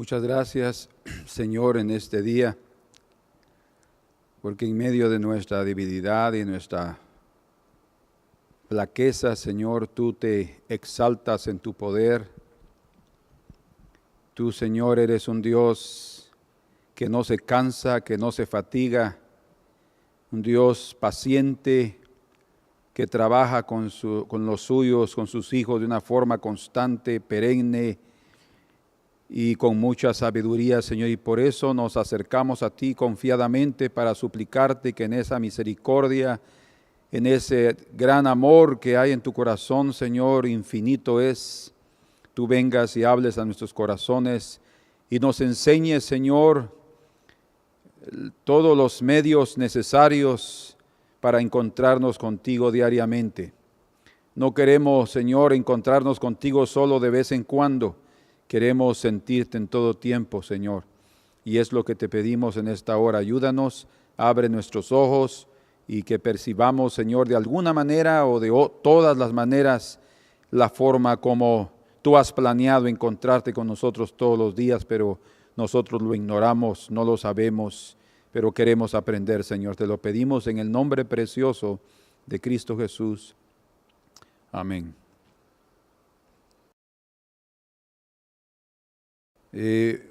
Muchas gracias, Señor, en este día, porque en medio de nuestra debilidad y nuestra flaqueza, Señor, tú te exaltas en tu poder. Tú, Señor, eres un Dios que no se cansa, que no se fatiga, un Dios paciente que trabaja con los suyos, con sus hijos de una forma constante, perenne y con mucha sabiduría, Señor. Y por eso nos acercamos a ti confiadamente para suplicarte que en esa misericordia, en ese gran amor que hay en tu corazón, Señor, infinito es, tú vengas y hables a nuestros corazones y nos enseñes, Señor, todos los medios necesarios para encontrarnos contigo diariamente. No queremos, Señor, encontrarnos contigo solo de vez en cuando. Queremos sentirte en todo tiempo, Señor. Y es lo que te pedimos en esta hora. Ayúdanos, abre nuestros ojos y que percibamos, Señor, de alguna manera o de todas las maneras, la forma como tú has planeado encontrarte con nosotros todos los días, pero nosotros lo ignoramos, no lo sabemos, pero queremos aprender, Señor. Te lo pedimos en el nombre precioso de Cristo Jesús. Amén.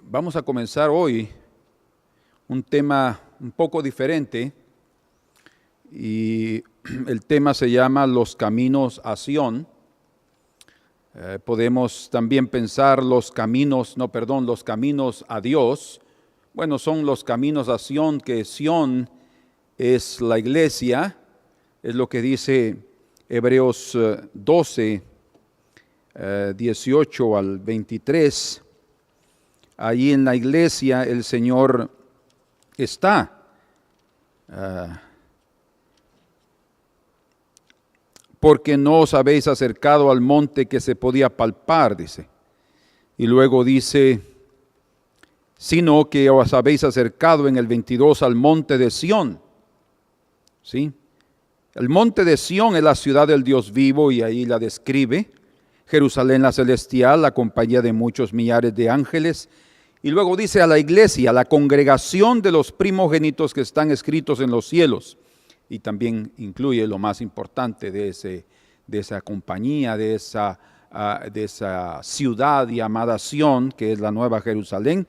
Vamos a comenzar hoy un tema un poco diferente y el tema se llama Los caminos a Sión. Podemos también pensar los caminos a Dios. Bueno, son los caminos a Sión, que Sión es la iglesia, es lo que dice Hebreos 12, 18 al 23. Allí en la iglesia el Señor está. Porque no os habéis acercado al monte que se podía palpar, dice. Y luego dice, sino que os habéis acercado en el 22 al monte de Sión. ¿Sí? El monte de Sión es la ciudad del Dios vivo y ahí la describe. Jerusalén la celestial, la compañía de muchos millares de ángeles. Y luego dice a la iglesia, la congregación de los primogénitos que están escritos en los cielos. Y también incluye lo más importante de esa compañía, de esa ciudad llamada Sión, que es la Nueva Jerusalén.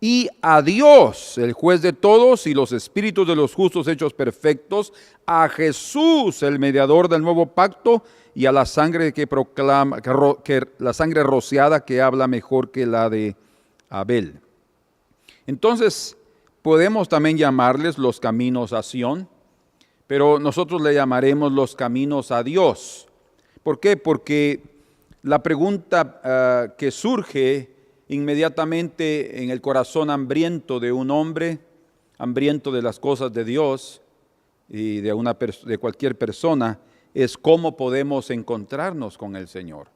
Y a Dios, el juez de todos, y los espíritus de los justos hechos perfectos, a Jesús, el mediador del nuevo pacto, y a la sangre que proclama, la sangre rociada que habla mejor que la de Abel. Entonces, podemos también llamarles los caminos a Sión, pero nosotros le llamaremos los caminos a Dios. ¿Por qué? Porque la pregunta que surge inmediatamente en el corazón hambriento de un hombre, hambriento de las cosas de Dios y de cualquier persona, es cómo podemos encontrarnos con el Señor.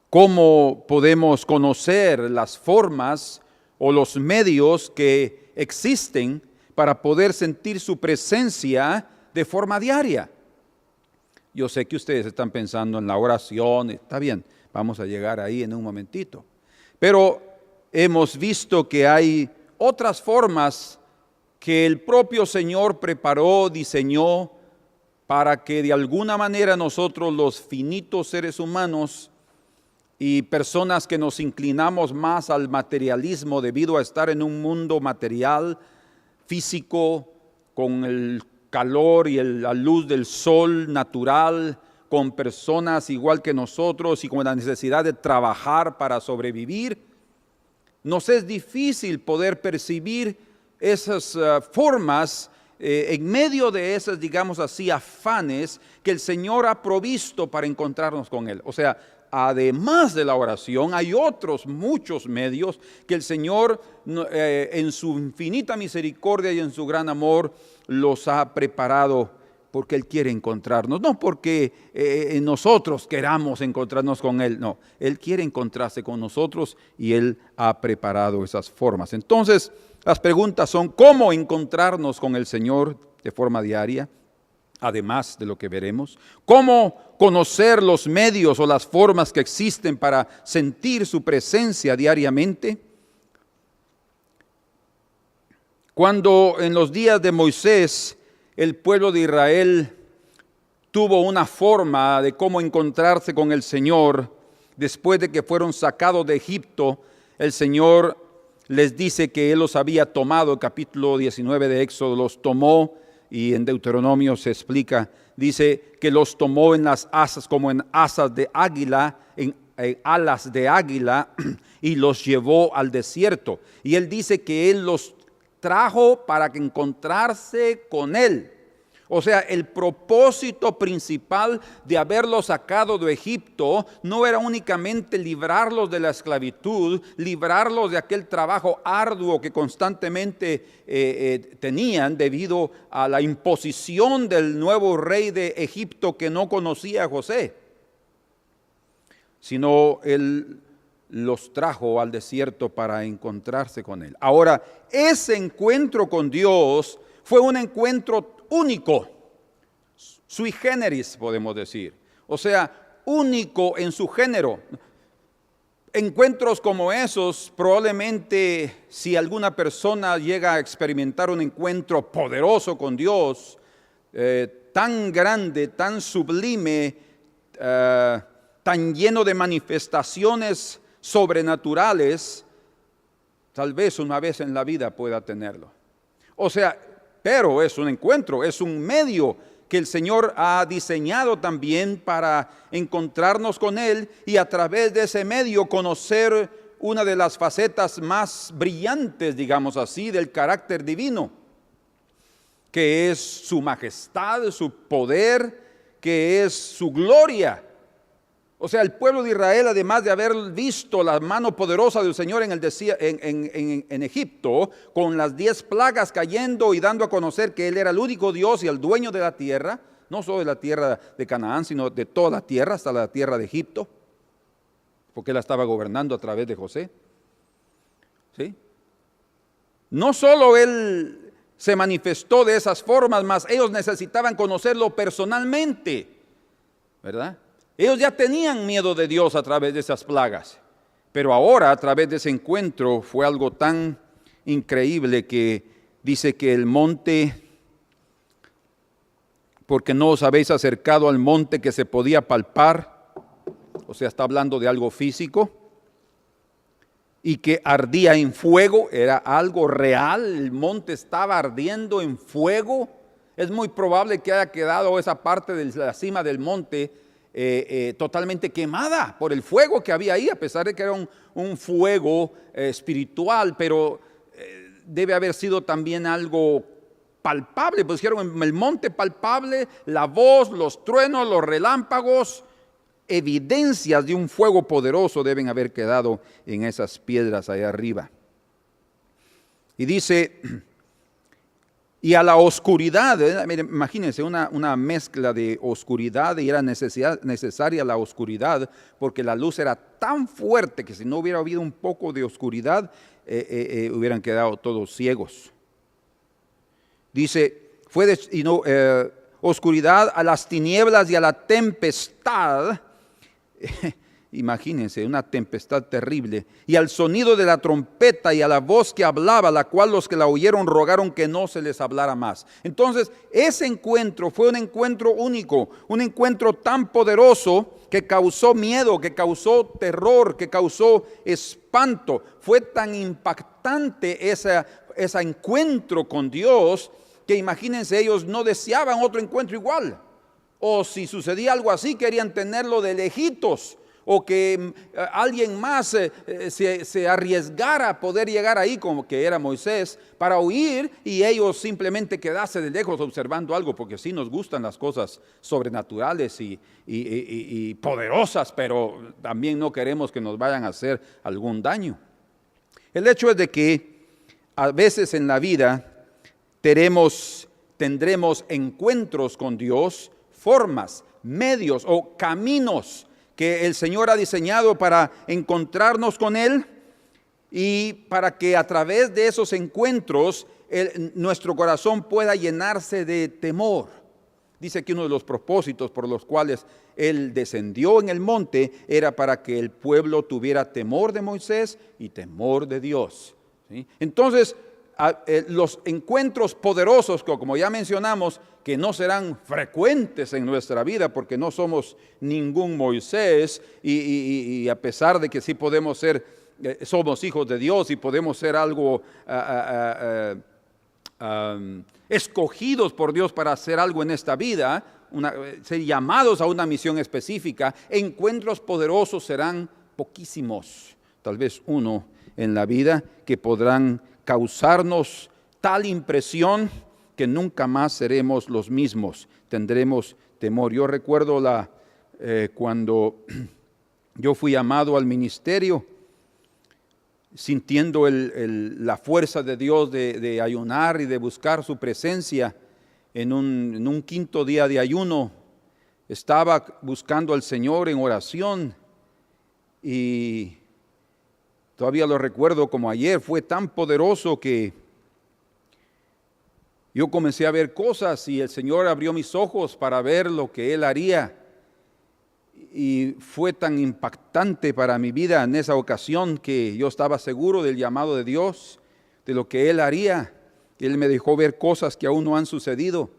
¿Cómo podemos conocer las formas o los medios que existen para poder sentir su presencia de forma diaria? Yo sé que ustedes están pensando en la oración, está bien, vamos a llegar ahí en un momentito. Pero hemos visto que hay otras formas que el propio Señor preparó, diseñó, para que de alguna manera nosotros, los finitos seres humanos y personas que nos inclinamos más al materialismo debido a estar en un mundo material, físico, con el calor y la luz del sol natural, con personas igual que nosotros y con la necesidad de trabajar para sobrevivir, nos es difícil poder percibir esas formas en medio de esas, digamos así, afanes que el Señor ha provisto para encontrarnos con Él. O sea, además de la oración, hay otros muchos medios que el Señor en su infinita misericordia y en su gran amor los ha preparado porque Él quiere encontrarnos, no porque nosotros queramos encontrarnos con Él, no, Él quiere encontrarse con nosotros y Él ha preparado esas formas. Entonces, las preguntas son, ¿cómo encontrarnos con el Señor de forma diaria? además de lo que veremos. ¿Cómo conocer los medios o las formas que existen para sentir su presencia diariamente? Cuando en los días de Moisés el pueblo de Israel tuvo una forma de cómo encontrarse con el Señor, después de que fueron sacados de Egipto, el Señor les dice que Él los había tomado. El capítulo 19 de Éxodo los tomó, y en Deuteronomio se explica, dice que los tomó en las asas, como en asas de águila, en alas de águila, y los llevó al desierto. Y Él dice que Él los trajo para encontrarse con Él. O sea, el propósito principal de haberlos sacado de Egipto no era únicamente librarlos de la esclavitud, librarlos de aquel trabajo arduo que constantemente tenían debido a la imposición del nuevo rey de Egipto que no conocía a José, sino Él los trajo al desierto para encontrarse con Él. Ahora, ese encuentro con Dios fue un encuentro único, sui generis podemos decir, o sea, único en su género. Encuentros como esos, probablemente si alguna persona llega a experimentar un encuentro poderoso con Dios, tan grande, tan sublime, tan lleno de manifestaciones sobrenaturales, tal vez una vez en la vida pueda tenerlo. O sea, pero es un encuentro, es un medio que el Señor ha diseñado también para encontrarnos con Él y a través de ese medio conocer una de las facetas más brillantes, digamos así, del carácter divino, que es su majestad, su poder, que es su gloria. O sea, el pueblo de Israel, además de haber visto la mano poderosa del Señor en Egipto, con las 10 plagas cayendo y dando a conocer que Él era el único Dios y el dueño de la tierra, no solo de la tierra de Canaán, sino de toda la tierra, hasta la tierra de Egipto, porque Él la estaba gobernando a través de José. ¿Sí? No solo Él se manifestó de esas formas, mas ellos necesitaban conocerlo personalmente, ¿verdad? Ellos ya tenían miedo de Dios a través de esas plagas, pero ahora a través de ese encuentro fue algo tan increíble que dice que el monte, porque no os habéis acercado al monte que se podía palpar, o sea, está hablando de algo físico, y que ardía en fuego, era algo real, el monte estaba ardiendo en fuego. Es muy probable que haya quedado esa parte de la cima del monte totalmente quemada por el fuego que había ahí, a pesar de que era un fuego espiritual, pero debe haber sido también algo palpable. Pusieron el monte palpable, la voz, los truenos, los relámpagos, evidencias de un fuego poderoso deben haber quedado en esas piedras allá arriba. Y dice, y a la oscuridad, imagínense una mezcla de oscuridad, y era necesaria la oscuridad, porque la luz era tan fuerte que si no hubiera habido un poco de oscuridad, hubieran quedado todos ciegos. Dice, oscuridad a las tinieblas y a la tempestad. Imagínense, una tempestad terrible, y al sonido de la trompeta y a la voz que hablaba, la cual los que la oyeron rogaron que no se les hablara más. Entonces, ese encuentro fue un encuentro único, un encuentro tan poderoso que causó miedo, que causó terror, que causó espanto. Fue tan impactante ese encuentro con Dios que imagínense, ellos no deseaban otro encuentro igual. O si sucedía algo así, querían tenerlo de lejitos, o que alguien más se arriesgara a poder llegar ahí, como que era Moisés, para huir, y ellos simplemente quedarse de lejos observando algo, porque sí nos gustan las cosas sobrenaturales y poderosas, pero también no queremos que nos vayan a hacer algún daño. El hecho es de que a veces en la vida tendremos encuentros con Dios, formas, medios o caminos que el Señor ha diseñado para encontrarnos con Él, y para que a través de esos encuentros nuestro corazón pueda llenarse de temor, Dice que uno de los propósitos por los cuales Él descendió en el monte era para que el pueblo tuviera temor de Moisés y temor de Dios. ¿Sí? Entonces, los encuentros poderosos, como ya mencionamos, que no serán frecuentes en nuestra vida porque no somos ningún Moisés y a pesar de que sí podemos ser, somos hijos de Dios y podemos ser algo escogidos por Dios para hacer algo en esta vida, ser llamados a una misión específica, encuentros poderosos serán poquísimos, tal vez uno en la vida, que podrán causarnos tal impresión que nunca más seremos los mismos, tendremos temor. Yo recuerdo cuando yo fui llamado al ministerio, sintiendo la fuerza de Dios de ayunar y de buscar su presencia. En un quinto día de ayuno estaba buscando al Señor en oración y todavía lo recuerdo como ayer. Fue tan poderoso que yo comencé a ver cosas y el Señor abrió mis ojos para ver lo que Él haría. Y fue tan impactante para mi vida en esa ocasión que yo estaba seguro del llamado de Dios, de lo que Él haría. Él me dejó ver cosas que aún no han sucedido,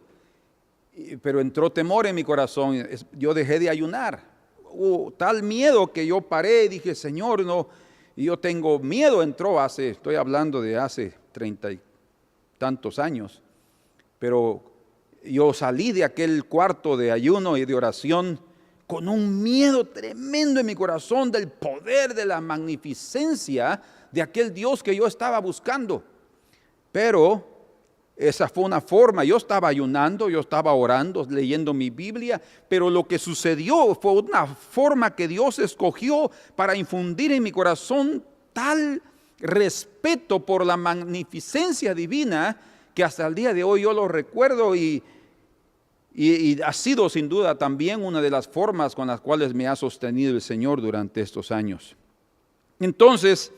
pero entró temor en mi corazón. Yo dejé de ayunar. Hubo tal miedo que yo paré y dije, Señor, no, y yo tengo miedo. Estoy hablando de hace 30 y tantos años, pero yo salí de aquel cuarto de ayuno y de oración con un miedo tremendo en mi corazón del poder, de la magnificencia de aquel Dios que yo estaba buscando. Pero esa fue una forma. Yo estaba ayunando, yo estaba orando, leyendo mi Biblia, pero lo que sucedió fue una forma que Dios escogió para infundir en mi corazón tal respeto por la magnificencia divina que hasta el día de hoy yo lo recuerdo y ha sido sin duda también una de las formas con las cuales me ha sostenido el Señor durante estos años. Entonces,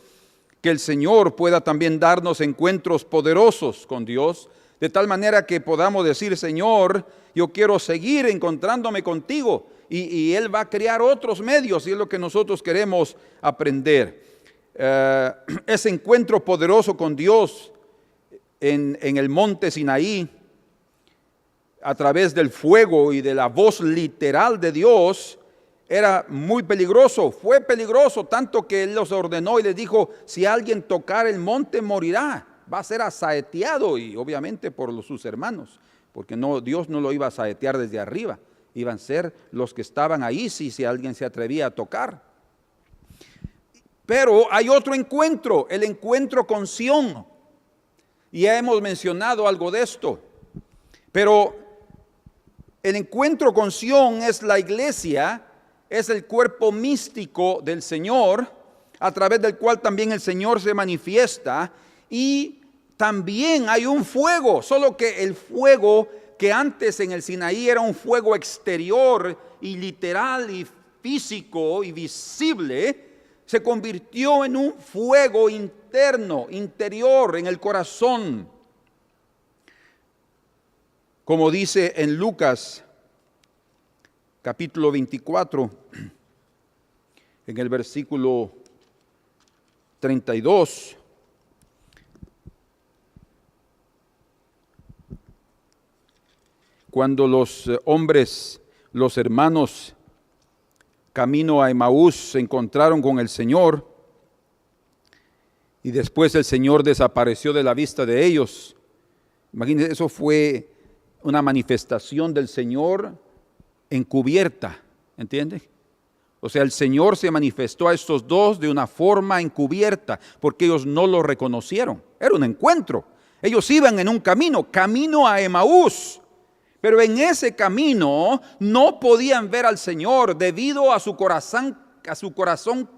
que el Señor pueda también darnos encuentros poderosos con Dios, de tal manera que podamos decir, Señor, yo quiero seguir encontrándome contigo, y Él va a crear otros medios, y es lo que nosotros queremos aprender. Ese encuentro poderoso con Dios en el monte Sinaí, a través del fuego y de la voz literal de Dios, era muy peligroso. Fue peligroso tanto que Él los ordenó y les dijo, si alguien tocar el monte morirá, va a ser asaeteado, y obviamente por sus hermanos, porque Dios no lo iba a asaetear desde arriba, iban a ser los que estaban ahí si alguien se atrevía a tocar. Pero hay otro encuentro, el encuentro con Sión, y ya hemos mencionado algo de esto, pero el encuentro con Sión es la iglesia, es el cuerpo místico del Señor, a través del cual también el Señor se manifiesta, y también hay un fuego, solo que el fuego que antes en el Sinaí era un fuego exterior y literal y físico y visible, se convirtió en un fuego interno, interior, en el corazón. Como dice en Lucas capítulo 24, en el versículo 32, cuando los hombres, los hermanos, camino a Emaús, se encontraron con el Señor, y después el Señor desapareció de la vista de ellos. Imagínense, eso fue una manifestación del Señor encubierta, ¿entiende? O sea, el Señor se manifestó a estos dos de una forma encubierta, porque ellos no lo reconocieron. Era un encuentro. Ellos iban en un camino a Emaús, pero en ese camino no podían ver al Señor debido a su corazón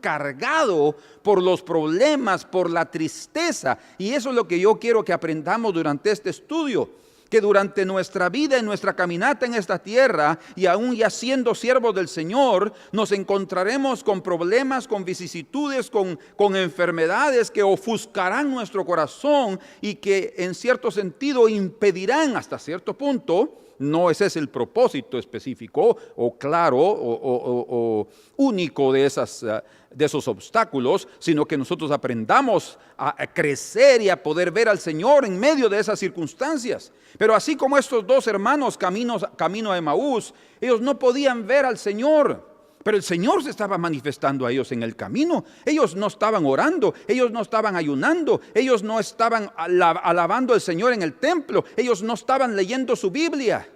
cargado por los problemas, por la tristeza. Y eso es lo que yo quiero que aprendamos durante este estudio, que durante nuestra vida y nuestra caminata en esta tierra, y aún ya siendo siervos del Señor, nos encontraremos con problemas, con vicisitudes, con enfermedades que ofuscarán nuestro corazón y que en cierto sentido impedirán hasta cierto punto no ese es el propósito específico o claro o único de esos obstáculos, sino que nosotros aprendamos a crecer y a poder ver al Señor en medio de esas circunstancias. Pero así como estos dos hermanos camino a Emaús, ellos no podían ver al Señor, pero el Señor se estaba manifestando a ellos en el camino. Ellos no estaban orando, ellos no estaban ayunando, ellos no estaban alabando al Señor en el templo, ellos no estaban leyendo su Biblia,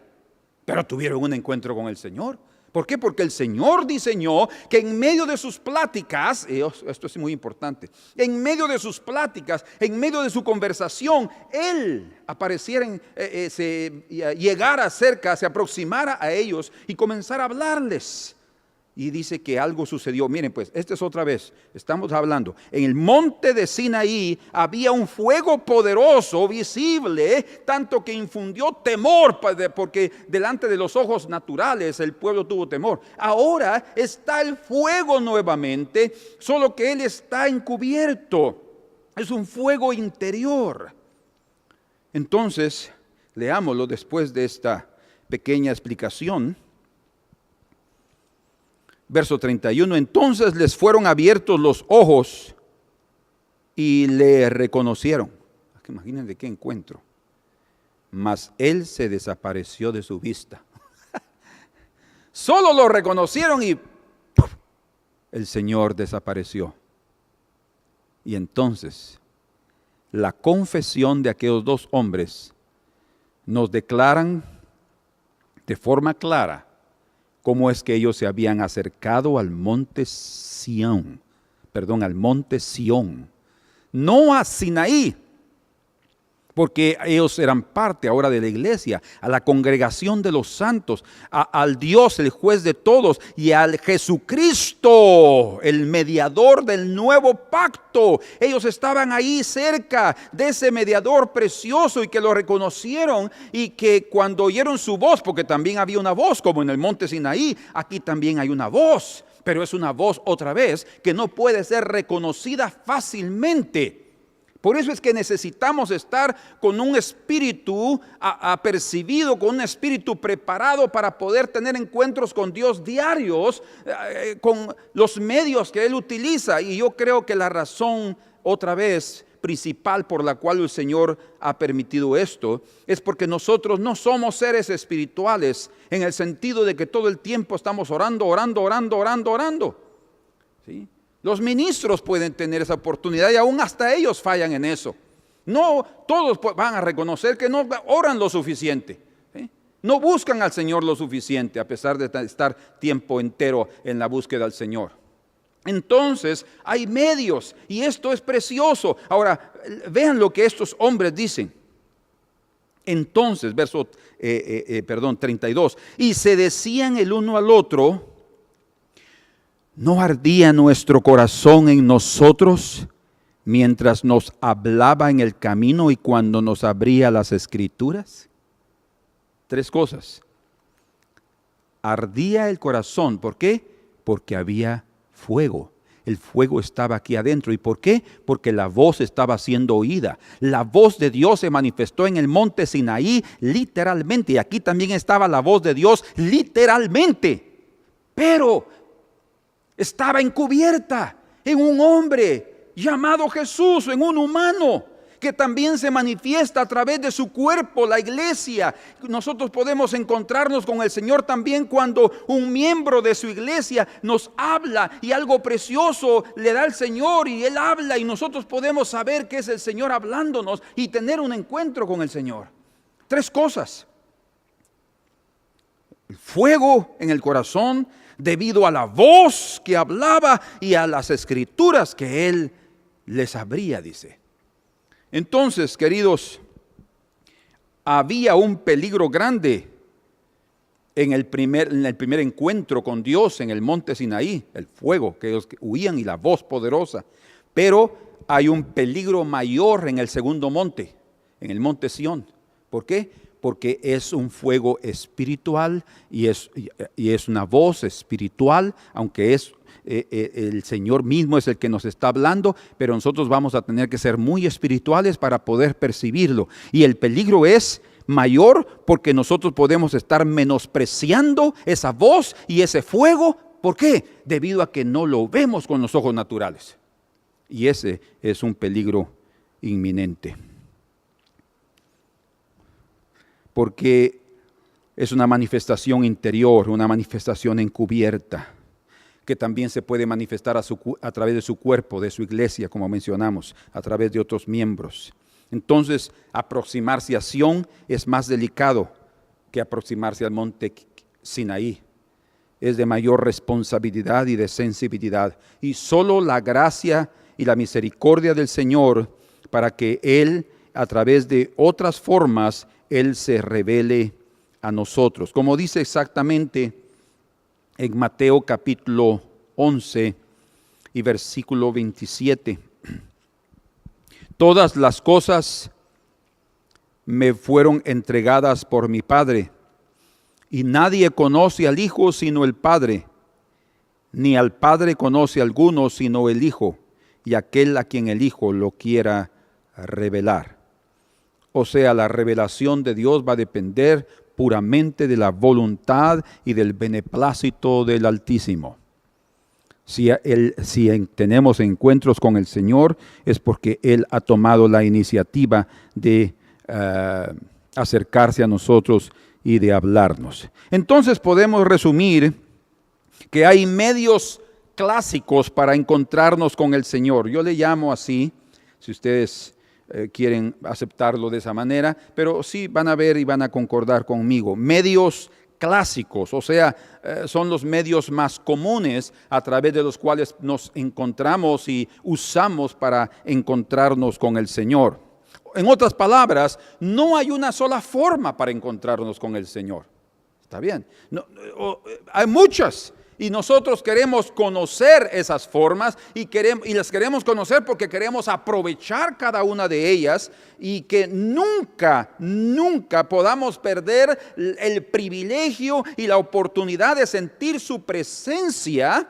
pero tuvieron un encuentro con el Señor. ¿Por qué? Porque el Señor diseñó que en medio de sus pláticas, esto es muy importante, en medio de sus pláticas, en medio de su conversación, Él apareciera, llegara cerca, se aproximara a ellos y comenzara a hablarles. Y dice que algo sucedió. Miren pues, esta es otra vez, estamos hablando, en el monte de Sinaí había un fuego poderoso, visible, tanto que infundió temor, porque delante de los ojos naturales el pueblo tuvo temor. Ahora está el fuego nuevamente, solo que él está encubierto, es un fuego interior. Entonces, leámoslo después de esta pequeña explicación. Verso 31, entonces les fueron abiertos los ojos y le reconocieron. Imagínense qué encuentro. Mas él se desapareció de su vista. Solo lo reconocieron y ¡puf!, el Señor desapareció. Y entonces la confesión de aquellos dos hombres nos declaran de forma clara cómo es que ellos se habían acercado al monte Sión, no a Sinaí, porque ellos eran parte ahora de la iglesia, a la congregación de los santos, al Dios, el juez de todos, y al Jesucristo, el mediador del nuevo pacto. Ellos estaban ahí cerca de ese mediador precioso y que lo reconocieron, y que cuando oyeron su voz, porque también había una voz como en el monte Sinaí, aquí también hay una voz, pero es una voz otra vez que no puede ser reconocida fácilmente. Por eso es que necesitamos estar con un espíritu apercibido, con un espíritu preparado para poder tener encuentros con Dios diarios, con los medios que Él utiliza. Y yo creo que la razón, otra vez, principal por la cual el Señor ha permitido esto, es porque nosotros no somos seres espirituales en el sentido de que todo el tiempo estamos orando. ¿Sí? Los ministros pueden tener esa oportunidad y aún hasta ellos fallan en eso. No todos van a reconocer que no oran lo suficiente, ¿sí? No buscan al Señor lo suficiente a pesar de estar tiempo entero en la búsqueda del Señor. Entonces hay medios y esto es precioso. Ahora vean lo que estos hombres dicen. Entonces, verso 32, y se decían el uno al otro: ¿no ardía nuestro corazón en nosotros mientras nos hablaba en el camino y cuando nos abría las Escrituras? Tres cosas. Ardía el corazón. ¿Por qué? Porque había fuego. El fuego estaba aquí adentro. ¿Y por qué? Porque la voz estaba siendo oída. La voz de Dios se manifestó en el monte Sinaí literalmente. Y aquí también estaba la voz de Dios literalmente. Pero estaba encubierta en un hombre llamado Jesús, en un humano que también se manifiesta a través de su cuerpo, la iglesia. Nosotros podemos encontrarnos con el Señor también cuando un miembro de su iglesia nos habla y algo precioso le da al Señor y Él habla y nosotros podemos saber que es el Señor hablándonos y tener un encuentro con el Señor. Tres cosas: el fuego en el corazón, debido a la voz que hablaba y a las Escrituras que Él les abría, dice. Entonces, queridos, había un peligro grande en el primer encuentro con Dios en el monte Sinaí, el fuego que ellos huían y la voz poderosa. Pero hay un peligro mayor en el segundo monte, en el monte Sión. ¿Por qué? Porque es un fuego espiritual y es una voz espiritual, aunque es el Señor mismo es el que nos está hablando, pero nosotros vamos a tener que ser muy espirituales para poder percibirlo. Y el peligro es mayor porque nosotros podemos estar menospreciando esa voz y ese fuego. ¿Por qué? Debido a que no lo vemos con los ojos naturales. Y ese es un peligro inminente. Porque es una manifestación interior, una manifestación encubierta, que también se puede manifestar a través de su cuerpo, de su iglesia, como mencionamos, a través de otros miembros. Entonces, aproximarse a Sión es más delicado que aproximarse al monte Sinaí. Es de mayor responsabilidad y de sensibilidad. Y solo la gracia y la misericordia del Señor para que Él, a través de otras formas, Él se revele a nosotros. Como dice exactamente en Mateo capítulo 11 y versículo 27. Todas las cosas me fueron entregadas por mi Padre, y nadie conoce al Hijo sino el Padre, ni al Padre conoce alguno sino el Hijo, y aquel a quien el Hijo lo quiera revelar. O sea, la revelación de Dios va a depender puramente de la voluntad y del beneplácito del Altísimo. Si tenemos encuentros con el Señor, es porque Él ha tomado la iniciativa de acercarse a nosotros y de hablarnos. Entonces podemos resumir que hay medios clásicos para encontrarnos con el Señor. Yo le llamo así, si ustedes quieren aceptarlo de esa manera, pero sí van a ver y van a concordar conmigo. Medios clásicos, o sea, son los medios más comunes a través de los cuales nos encontramos y usamos para encontrarnos con el Señor. En otras palabras, no hay una sola forma para encontrarnos con el Señor. ¿Está bien? Hay muchas. Y nosotros queremos conocer esas formas y las queremos conocer porque queremos aprovechar cada una de ellas y que nunca podamos perder el privilegio y la oportunidad de sentir su presencia,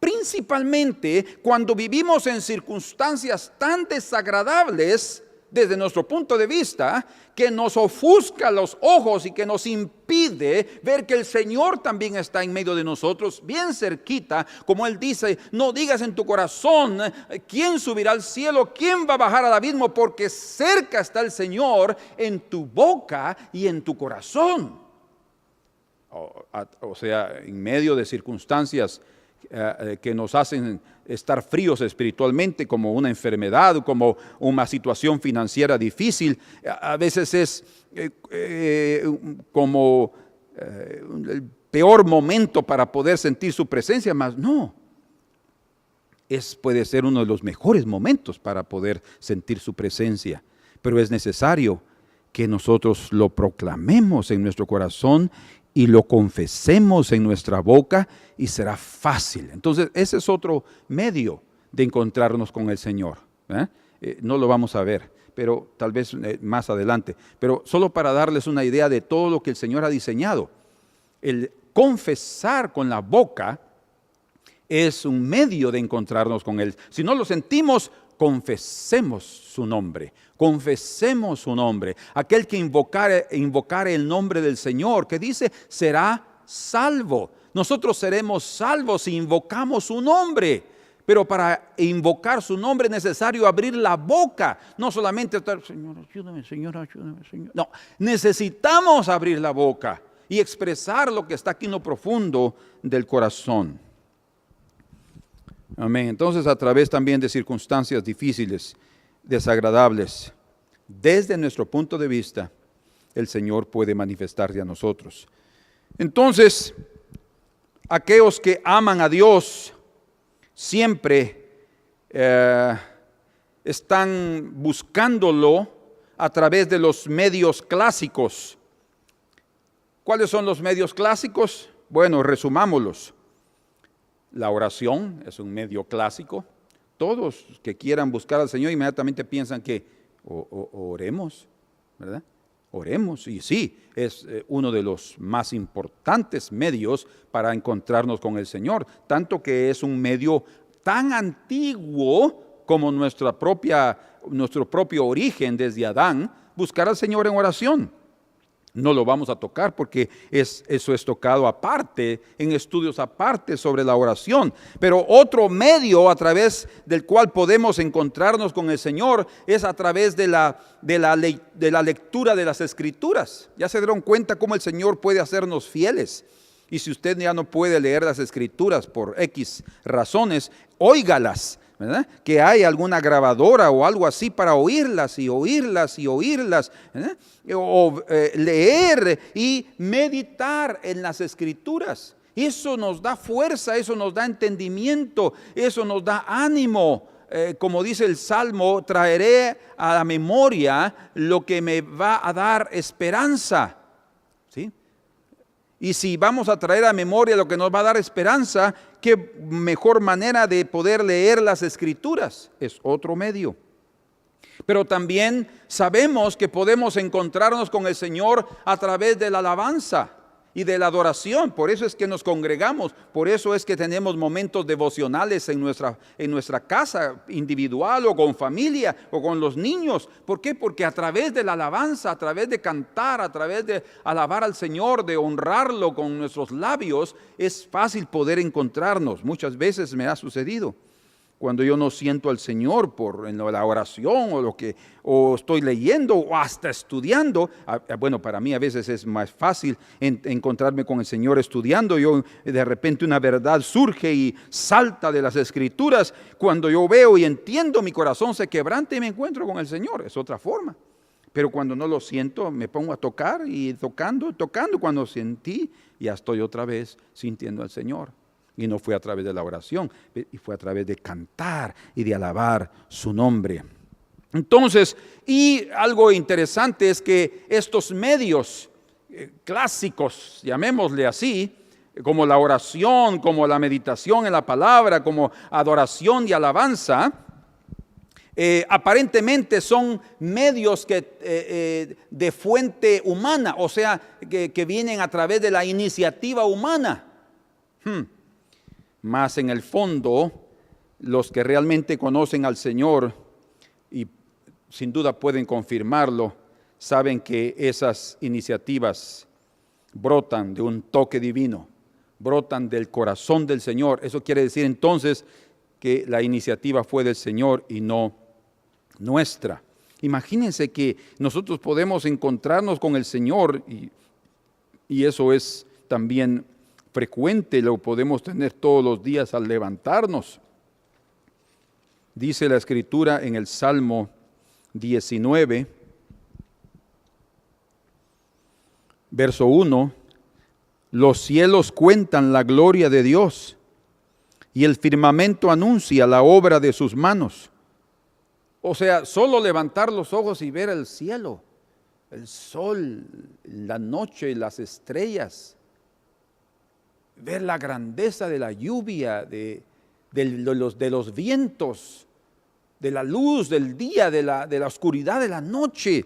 principalmente cuando vivimos en circunstancias tan desagradables desde nuestro punto de vista, que nos ofusca los ojos y que nos impide ver que el Señor también está en medio de nosotros, bien cerquita, como Él dice, no digas en tu corazón, ¿quién subirá al cielo? ¿Quién va a bajar al abismo? Porque cerca está el Señor en tu boca y en tu corazón. O sea, en medio de circunstancias que nos hacen estar fríos espiritualmente, como una enfermedad, como una situación financiera difícil, a veces es como el peor momento para poder sentir su presencia, mas no, puede ser uno de los mejores momentos para poder sentir su presencia, pero es necesario que nosotros lo proclamemos en nuestro corazón y lo confesemos en nuestra boca y será fácil. Entonces, ese es otro medio de encontrarnos con el Señor. No lo vamos a ver, pero tal vez más adelante. Pero solo para darles una idea de todo lo que el Señor ha diseñado. El confesar con la boca es un medio de encontrarnos con Él. Si no lo sentimos, confesemos su nombre. Confesemos su nombre. Aquel que invocare el nombre del Señor, que dice, será salvo. Nosotros seremos salvos si invocamos su nombre. Pero para invocar su nombre es necesario abrir la boca. No solamente estar, Señor, ayúdame, Señor, ayúdame, Señor. No, necesitamos abrir la boca y expresar lo que está aquí en lo profundo del corazón. Amén. Entonces, a través también de circunstancias difíciles, desagradables, desde nuestro punto de vista, el Señor puede manifestarse a nosotros. Entonces, aquellos que aman a Dios siempre están buscándolo a través de los medios clásicos. ¿Cuáles son los medios clásicos? Bueno, resumámoslos. La oración es un medio clásico. Todos que quieran buscar al Señor inmediatamente piensan que oremos, ¿verdad? Oremos, y sí, es uno de los más importantes medios para encontrarnos con el Señor, tanto que es un medio tan antiguo como nuestro propio origen desde Adán, buscar al Señor en oración. No lo vamos a tocar porque eso es tocado aparte, en estudios aparte sobre la oración. Pero otro medio a través del cual podemos encontrarnos con el Señor es a través de la lectura de las Escrituras. Ya se dieron cuenta cómo el Señor puede hacernos fieles. Y si usted ya no puede leer las Escrituras por X razones, óigalas. ¿Verdad? Que hay alguna grabadora o algo así para oírlas y oírlas y oírlas, ¿verdad? O leer y meditar en las Escrituras. Eso nos da fuerza, eso nos da entendimiento, eso nos da ánimo. Como dice el Salmo, traeré a la memoria lo que me va a dar esperanza. ¿Sí? Y si vamos a traer a memoria lo que nos va a dar esperanza, qué mejor manera de poder leer las Escrituras. Es otro medio. Pero también sabemos que podemos encontrarnos con el Señor a través de la alabanza y de la adoración. Por eso es que nos congregamos, por eso es que tenemos momentos devocionales en nuestra casa individual o con familia o con los niños. ¿Por qué? Porque a través de la alabanza, a través de cantar, a través de alabar al Señor, de honrarlo con nuestros labios, es fácil poder encontrarnos. Muchas veces me ha sucedido. Cuando yo no siento al Señor en la oración o estoy leyendo o hasta estudiando, bueno, para mí a veces es más fácil encontrarme con el Señor estudiando. Yo de repente una verdad surge y salta de las Escrituras. Cuando yo veo y entiendo, mi corazón se quebranta y me encuentro con el Señor. Es otra forma. Pero cuando no lo siento, me pongo a tocar y tocando. Cuando sentí, ya estoy otra vez sintiendo al Señor. Y no fue a través de la oración, y fue a través de cantar y de alabar su nombre. Entonces, y algo interesante es que estos medios clásicos, llamémosle así, como la oración, como la meditación en la palabra, como adoración y alabanza, aparentemente son medios de fuente humana, o sea, que vienen a través de la iniciativa humana. Mas en el fondo, los que realmente conocen al Señor, y sin duda pueden confirmarlo, saben que esas iniciativas brotan de un toque divino, brotan del corazón del Señor. Eso quiere decir entonces que la iniciativa fue del Señor y no nuestra. Imagínense que nosotros podemos encontrarnos con el Señor y eso es también frecuente, lo podemos tener todos los días al levantarnos. Dice la Escritura en el Salmo 19, verso 1, los cielos cuentan la gloria de Dios y el firmamento anuncia la obra de sus manos. O sea, solo levantar los ojos y ver el cielo, el sol, la noche, las estrellas, ver la grandeza de la lluvia, de los vientos, de la luz del día, de la oscuridad de la noche.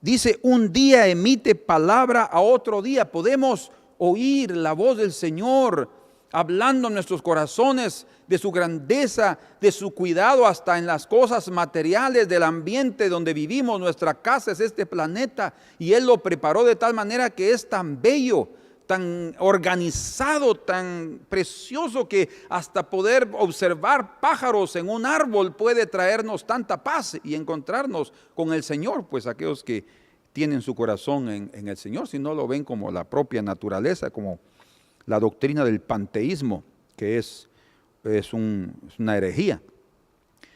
Dice, un día emite palabra a otro día. Podemos oír la voz del Señor hablando en nuestros corazones de su grandeza, de su cuidado hasta en las cosas materiales del ambiente donde vivimos. Nuestra casa es este planeta y Él lo preparó de tal manera que es tan bello, tan organizado, tan precioso que hasta poder observar pájaros en un árbol puede traernos tanta paz y encontrarnos con el Señor. Pues aquellos que tienen su corazón en el Señor, si no lo ven como la propia naturaleza, como la doctrina del panteísmo, que es una herejía.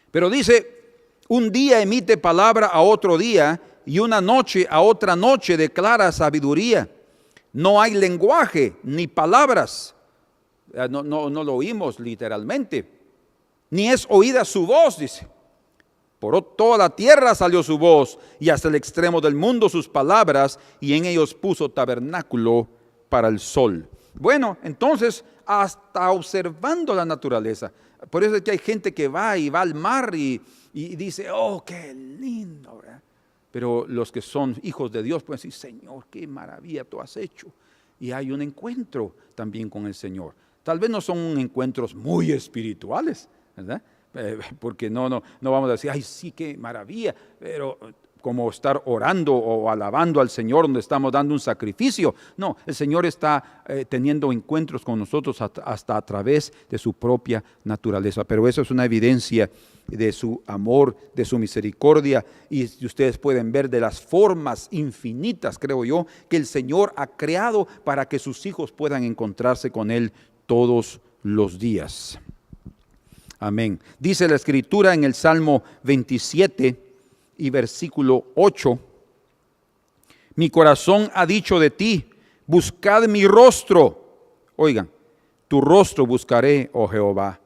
Pero dice, un día emite palabra a otro día y una noche a otra noche declara sabiduría. No hay lenguaje ni palabras, no lo oímos literalmente, ni es oída su voz, dice. Por toda la tierra salió su voz y hasta el extremo del mundo sus palabras, y en ellos puso tabernáculo para el sol. Bueno, entonces hasta observando la naturaleza. Por eso es que hay gente que va al mar y dice, oh, qué lindo, ¿verdad? Pero los que son hijos de Dios pueden decir, Señor, qué maravilla tú has hecho. Y hay un encuentro también con el Señor. Tal vez no son encuentros muy espirituales, ¿verdad? Porque no vamos a decir, ay, sí, qué maravilla. Pero como estar orando o alabando al Señor donde estamos dando un sacrificio. No, el Señor está teniendo encuentros con nosotros hasta a través de su propia naturaleza. Pero eso es una evidencia de su amor, de su misericordia, y ustedes pueden ver de las formas infinitas, creo yo, que el Señor ha creado para que sus hijos puedan encontrarse con Él todos los días. Amén. Dice la Escritura en el Salmo 27 y versículo 8, mi corazón ha dicho de ti, buscad mi rostro. Oigan, tu rostro buscaré, oh Jehová.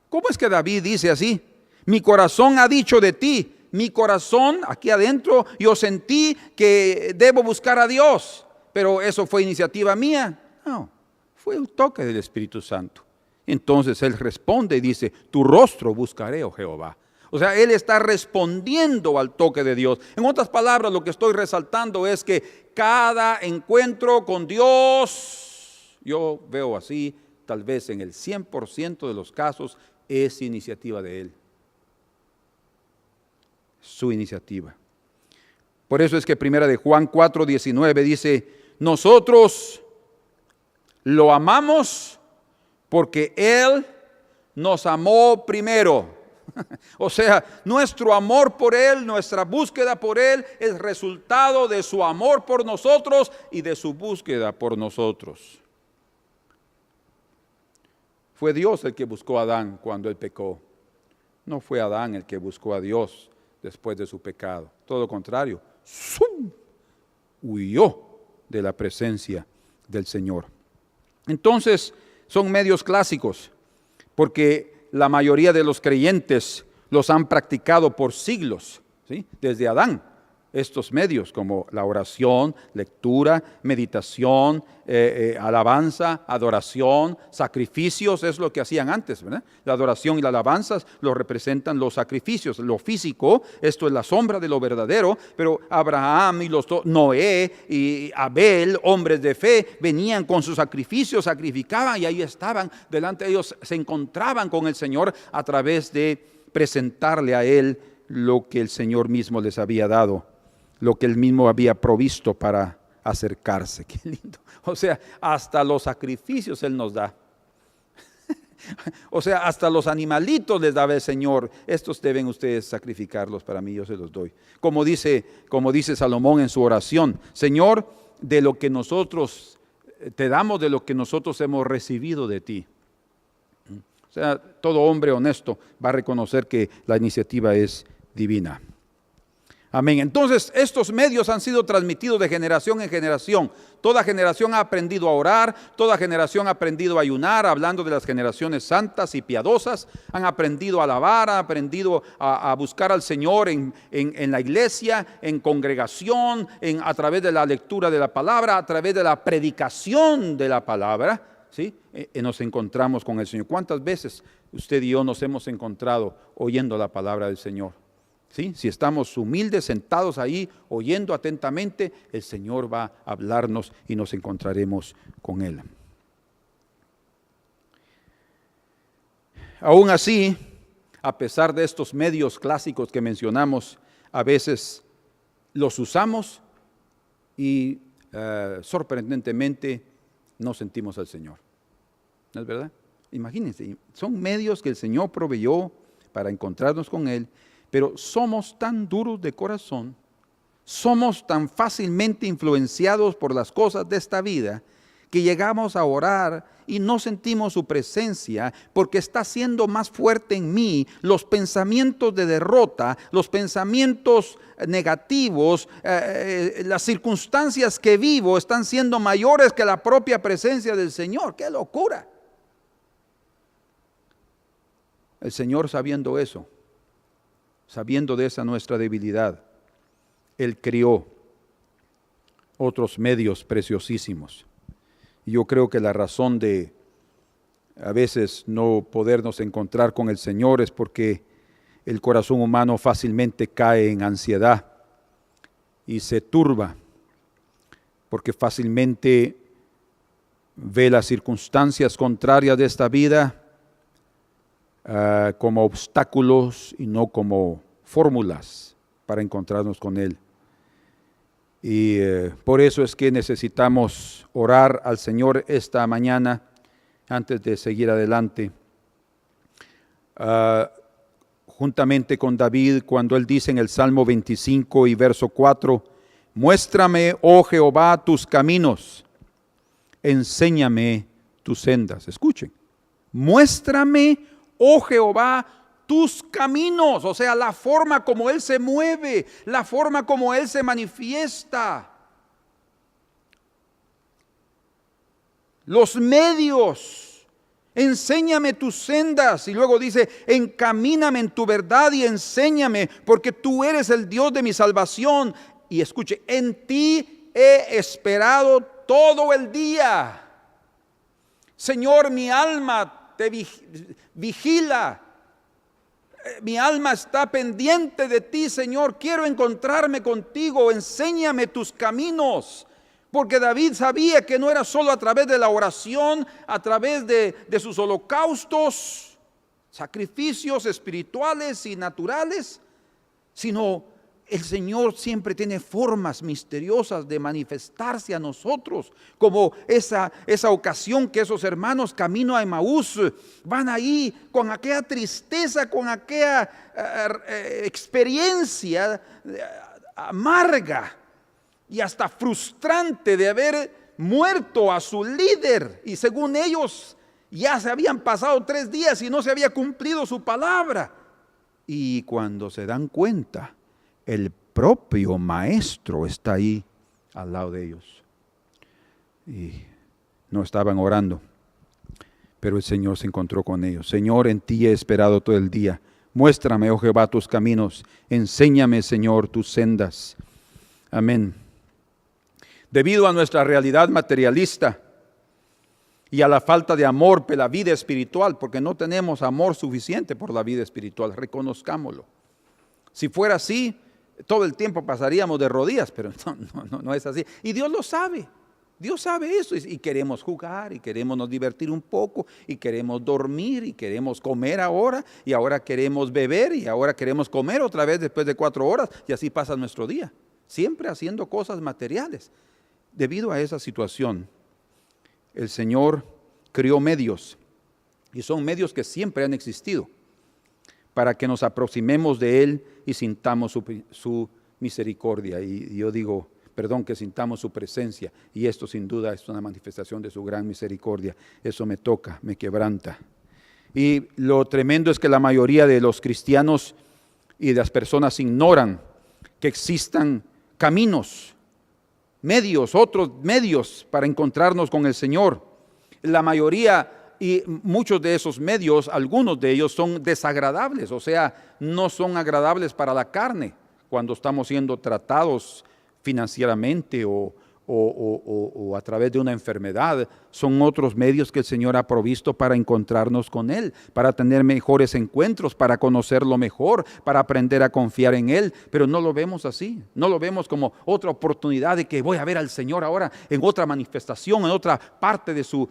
¿Cómo es que David dice así? Mi corazón ha dicho de ti, mi corazón, aquí adentro, yo sentí que debo buscar a Dios, pero eso fue iniciativa mía. No, fue el toque del Espíritu Santo. Entonces Él responde y dice, tu rostro buscaré, oh Jehová. O sea, Él está respondiendo al toque de Dios. En otras palabras, lo que estoy resaltando es que cada encuentro con Dios, yo veo así, tal vez en el 100% de los casos, es iniciativa de Él. Su iniciativa. Por eso es que primera de Juan 4:19 dice, nosotros lo amamos porque Él nos amó primero. O sea, nuestro amor por Él, nuestra búsqueda por Él es resultado de su amor por nosotros y de su búsqueda por nosotros. Fue Dios el que buscó a Adán cuando él pecó. No fue Adán el que buscó a Dios después de su pecado. Todo lo contrario, ¡zum!, huyó de la presencia del Señor. Entonces, son medios clásicos, porque la mayoría de los creyentes los han practicado por siglos, ¿sí? Desde Adán. Estos medios como la oración, lectura, meditación, alabanza, adoración, sacrificios, es lo que hacían antes, ¿verdad? La adoración y la alabanza lo representan los sacrificios, lo físico, esto es la sombra de lo verdadero, pero Abraham y Noé y Abel, hombres de fe, venían con sus sacrificios, sacrificaban y ahí estaban, delante de ellos se encontraban con el Señor a través de presentarle a Él lo que el Señor mismo les había dado, lo que Él mismo había provisto para acercarse. Qué lindo. O sea, hasta los sacrificios Él nos da. O sea, hasta los animalitos les daba el Señor. Estos deben ustedes sacrificarlos para mí, yo se los doy. Como dice Salomón en su oración, Señor, de lo que nosotros te damos, de lo que nosotros hemos recibido de ti. O sea, todo hombre honesto va a reconocer que la iniciativa es divina. Amén. Entonces, estos medios han sido transmitidos de generación en generación. Toda generación ha aprendido a orar, toda generación ha aprendido a ayunar, hablando de las generaciones santas y piadosas. Han aprendido a alabar, han aprendido a buscar al Señor en la iglesia, en congregación, a través de la lectura de la palabra, a través de la predicación de la palabra. ¿Sí? Nos encontramos con el Señor. ¿Cuántas veces usted y yo nos hemos encontrado oyendo la palabra del Señor? ¿Sí? Si estamos humildes, sentados ahí, oyendo atentamente, el Señor va a hablarnos y nos encontraremos con Él. Aún así, a pesar de estos medios clásicos que mencionamos, a veces los usamos y sorprendentemente no sentimos al Señor. ¿No es verdad? Imagínense, son medios que el Señor proveyó para encontrarnos con Él, pero somos tan duros de corazón, somos tan fácilmente influenciados por las cosas de esta vida, que llegamos a orar y no sentimos su presencia porque está siendo más fuerte en mí los pensamientos de derrota, los pensamientos negativos, las circunstancias que vivo están siendo mayores que la propia presencia del Señor. ¡Qué locura! El Señor, sabiendo eso, sabiendo de esa nuestra debilidad, Él creó otros medios preciosísimos. Y yo creo que la razón de a veces no podernos encontrar con el Señor es porque el corazón humano fácilmente cae en ansiedad y se turba, porque fácilmente ve las circunstancias contrarias de esta vida como obstáculos y no como fórmulas para encontrarnos con Él. Y por eso es que necesitamos orar al Señor esta mañana antes de seguir adelante. Juntamente con David, cuando él dice en el Salmo 25 y verso 4, muéstrame, oh Jehová, tus caminos, enséñame tus sendas. Escuchen, muéstrame, oh Jehová, tus caminos, o sea, la forma como Él se mueve, la forma como Él se manifiesta, los medios. Enséñame tus sendas. Y luego dice, encamíname en tu verdad y enséñame, porque tú eres el Dios de mi salvación. Y escuche, en ti he esperado todo el día. Señor, mi alma te vigila. Mi alma está pendiente de ti, Señor. Quiero encontrarme contigo. Enséñame tus caminos. Porque David sabía que no era solo a través de la oración, a través de sus holocaustos, sacrificios espirituales y naturales, sino el Señor siempre tiene formas misteriosas de manifestarse a nosotros, como esa ocasión que esos hermanos camino a Emaús van ahí con aquella tristeza, con aquella experiencia amarga y hasta frustrante de haber muerto a su líder, y según ellos ya se habían pasado 3 días y no se había cumplido su palabra. Y cuando se dan cuenta, el propio maestro está ahí al lado de ellos. Y no estaban orando, pero el Señor se encontró con ellos. Señor, en ti he esperado todo el día. Muéstrame, oh Jehová, tus caminos. Enséñame, Señor, tus sendas. Amén. Debido a nuestra realidad materialista y a la falta de amor por la vida espiritual, porque no tenemos amor suficiente por la vida espiritual, reconozcámoslo. Si fuera así, todo el tiempo pasaríamos de rodillas, pero no es así. Y Dios lo sabe, Dios sabe eso. Y queremos jugar, y queremos nos divertir un poco, y queremos dormir, y queremos comer ahora, y ahora queremos beber, y ahora queremos comer otra vez después de 4 horas, y así pasa nuestro día, siempre haciendo cosas materiales. Debido a esa situación, el Señor creó medios, y son medios que siempre han existido, para que nos aproximemos de Él y sintamos su misericordia. Y yo digo, que sintamos su presencia, y esto sin duda es una manifestación de su gran misericordia. Eso me toca, me quebranta. Y lo tremendo es que la mayoría de los cristianos y de las personas ignoran que existan caminos, medios, otros medios para encontrarnos con el Señor. La mayoría y muchos de esos medios, algunos de ellos son desagradables, o sea, no son agradables para la carne cuando estamos siendo tratados financieramente o a través de una enfermedad. Son otros medios que el Señor ha provisto para encontrarnos con Él, para tener mejores encuentros, para conocerlo mejor, para aprender a confiar en Él. Pero no lo vemos así, no lo vemos como otra oportunidad de que voy a ver al Señor ahora en otra manifestación, en otra parte de su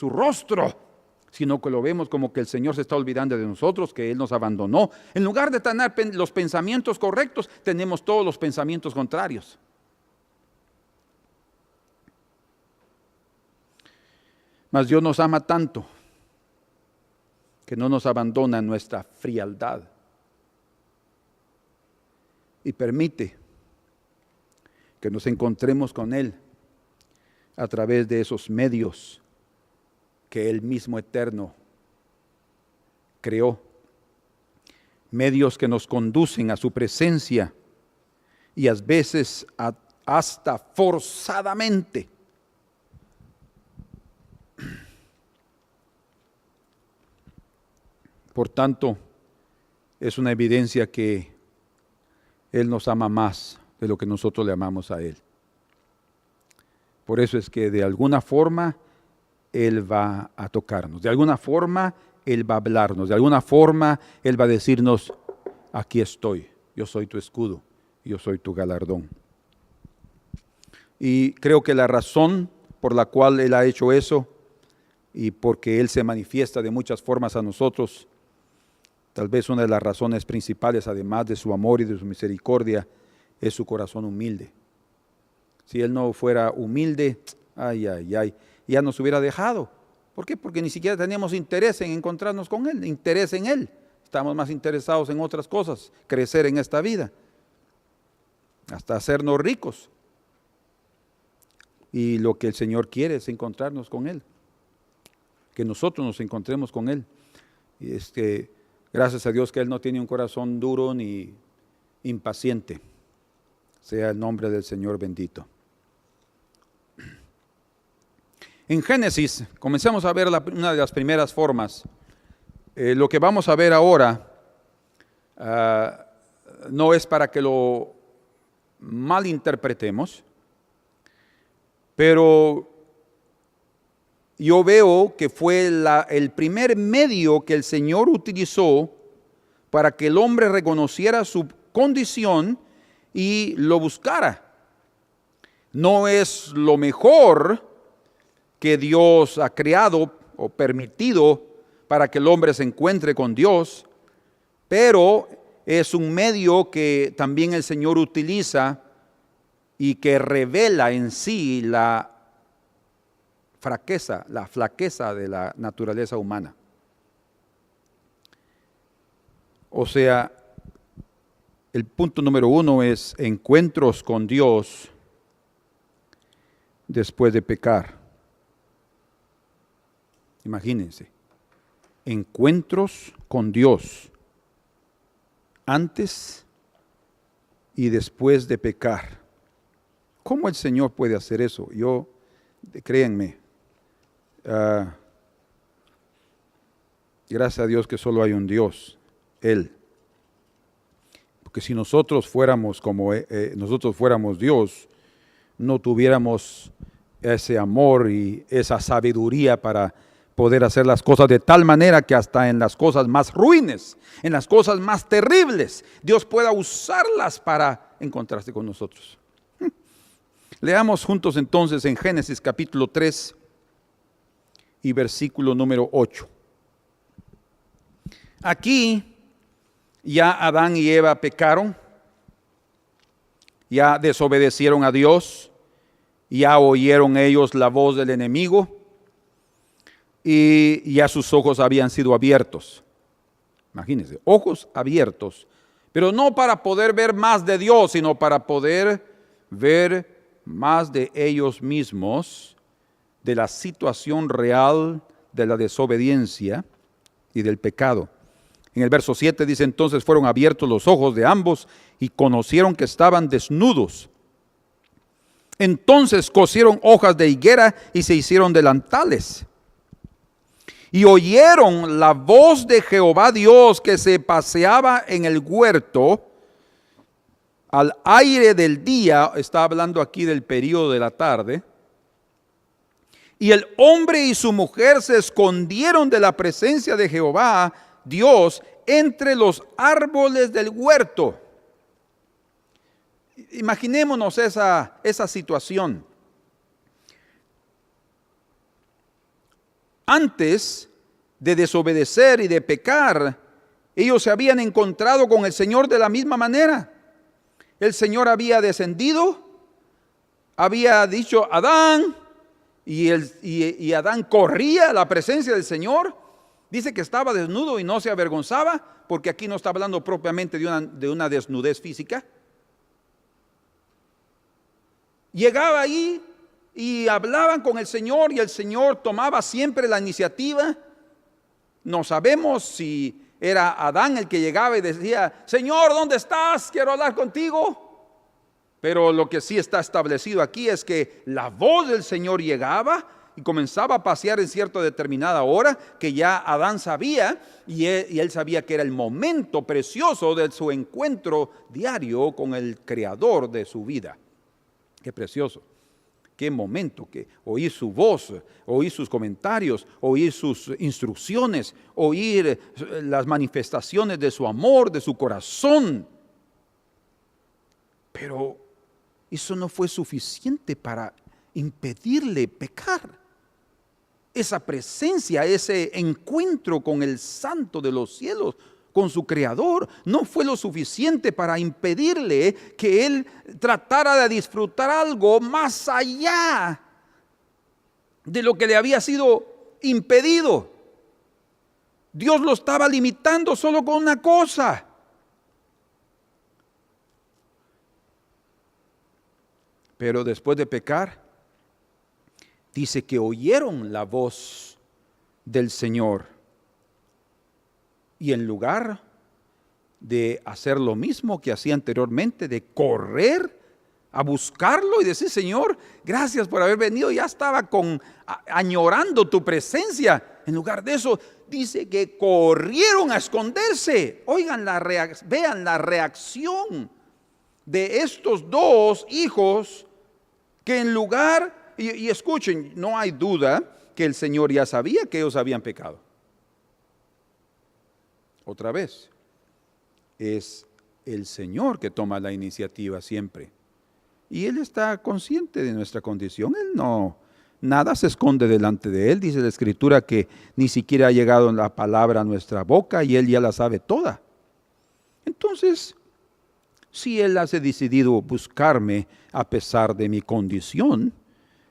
rostro, sino que lo vemos como que el Señor se está olvidando de nosotros, que Él nos abandonó. En lugar de tener los pensamientos correctos, tenemos todos los pensamientos contrarios. Mas Dios nos ama tanto que no nos abandona en nuestra frialdad y permite que nos encontremos con Él a través de esos medios que Él mismo eterno creó, medios que nos conducen a su presencia y a veces hasta forzadamente. Por tanto, es una evidencia que Él nos ama más de lo que nosotros le amamos a Él. Por eso es que de alguna forma Él va a tocarnos, de alguna forma Él va a hablarnos, de alguna forma Él va a decirnos, aquí estoy, yo soy tu escudo, yo soy tu galardón. Y creo que la razón por la cual Él ha hecho eso, y porque Él se manifiesta de muchas formas a nosotros, Tal vez una de las razones principales, además de su amor y de su misericordia, es su corazón humilde. Si Él no fuera humilde, ya nos hubiera dejado. ¿Por qué? Porque ni siquiera teníamos interés en encontrarnos con Él, interés en Él. Estamos más interesados en otras cosas, crecer en esta vida, hasta hacernos ricos. Y lo que el Señor quiere es encontrarnos con Él, que nosotros nos encontremos con Él. Y es que, gracias a Dios que Él no tiene un corazón duro ni impaciente. Sea el nombre del Señor bendito. En Génesis, comencemos a ver una de las primeras formas. Lo que vamos a ver ahora no es para que lo malinterpretemos, pero yo veo que fue el primer medio que el Señor utilizó para que el hombre reconociera su condición y lo buscara. No es lo mejor que Dios ha creado o permitido para que el hombre se encuentre con Dios, pero es un medio que también el Señor utiliza y que revela en sí la flaqueza de la naturaleza humana. O sea, el punto número 1 es encuentros con Dios después de pecar. Imagínense, encuentros con Dios antes y después de pecar. ¿Cómo el Señor puede hacer eso? Créanme, gracias a Dios que solo hay un Dios, Él. Porque si nosotros fuéramos Dios, no tuviéramos ese amor y esa sabiduría para poder hacer las cosas de tal manera que hasta en las cosas más ruines, en las cosas más terribles, Dios pueda usarlas para encontrarse con nosotros. Leamos juntos entonces en Génesis capítulo 3 y versículo número 8. Aquí ya Adán y Eva pecaron, ya desobedecieron a Dios, ya oyeron ellos la voz del enemigo y ya sus ojos habían sido abiertos. Imagínense, ojos abiertos, pero no para poder ver más de Dios, sino para poder ver más de ellos mismos, de la situación real de la desobediencia y del pecado. En el verso 7 dice: entonces fueron abiertos los ojos de ambos y conocieron que estaban desnudos. Entonces cosieron hojas de higuera y se hicieron delantales. Y oyeron la voz de Jehová Dios que se paseaba en el huerto al aire del día. Está hablando aquí del período de la tarde. Y el hombre y su mujer se escondieron de la presencia de Jehová Dios entre los árboles del huerto. Imaginémonos esa situación. Antes de desobedecer y de pecar, ellos se habían encontrado con el Señor de la misma manera. El Señor había descendido, había dicho Adán, y Adán corría a la presencia del Señor. Dice que estaba desnudo y no se avergonzaba, porque aquí no está hablando propiamente de una desnudez física. Llegaba ahí y hablaban con el Señor, y el Señor tomaba siempre la iniciativa. No sabemos si era Adán el que llegaba y decía: Señor, ¿dónde estás? Quiero hablar contigo. Pero lo que sí está establecido aquí es que la voz del Señor llegaba y comenzaba a pasear en cierta determinada hora, que ya Adán sabía, y él sabía que era el momento precioso de su encuentro diario con el Creador de su vida. Qué precioso, qué momento, que oír su voz, oír sus comentarios, oír sus instrucciones, oír las manifestaciones de su amor, de su corazón. Pero eso no fue suficiente para impedirle pecar. Esa presencia, ese encuentro con el Santo de los cielos con su Creador, no fue lo suficiente para impedirle que él tratara de disfrutar algo más allá de lo que le había sido impedido. Dios lo estaba limitando solo con una cosa. Pero después de pecar, dice que oyeron la voz del Señor. Y en lugar de hacer lo mismo que hacía anteriormente, de correr a buscarlo y decir: Señor, gracias por haber venido, ya estaba añorando tu presencia. En lugar de eso, dice que corrieron a esconderse. Oigan, vean la reacción de estos dos hijos, que en lugar, y escuchen, no hay duda que el Señor ya sabía que ellos habían pecado. Otra vez, es el Señor que toma la iniciativa siempre. Y Él está consciente de nuestra condición. Nada se esconde delante de Él. Dice la Escritura que ni siquiera ha llegado la palabra a nuestra boca y Él ya la sabe toda. Entonces, si Él ha decidido buscarme a pesar de mi condición,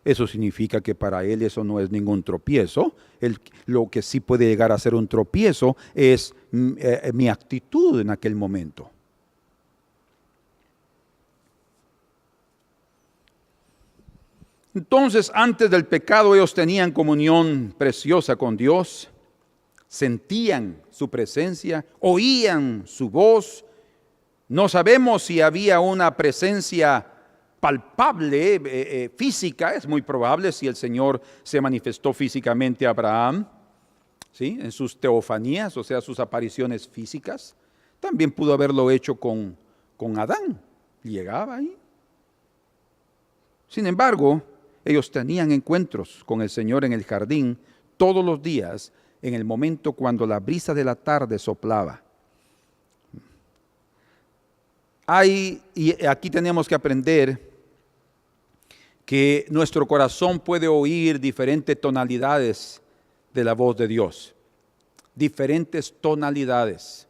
eso significa que para Él eso no es ningún tropiezo. Lo que sí puede llegar a ser un tropiezo es mi actitud en aquel momento. Entonces, antes del pecado, ellos tenían comunión preciosa con Dios, sentían su presencia, oían su voz. No sabemos si había una presencia palpable, física. Es muy probable si el Señor se manifestó físicamente a Abraham, ¿sí?, en sus teofanías, o sea, sus apariciones físicas. También pudo haberlo hecho con Adán. Llegaba ahí. Sin embargo, ellos tenían encuentros con el Señor en el jardín todos los días, en el momento cuando la brisa de la tarde soplaba. Y aquí tenemos que aprender que nuestro corazón puede oír diferentes tonalidades de la voz de Dios. Diferentes tonalidades.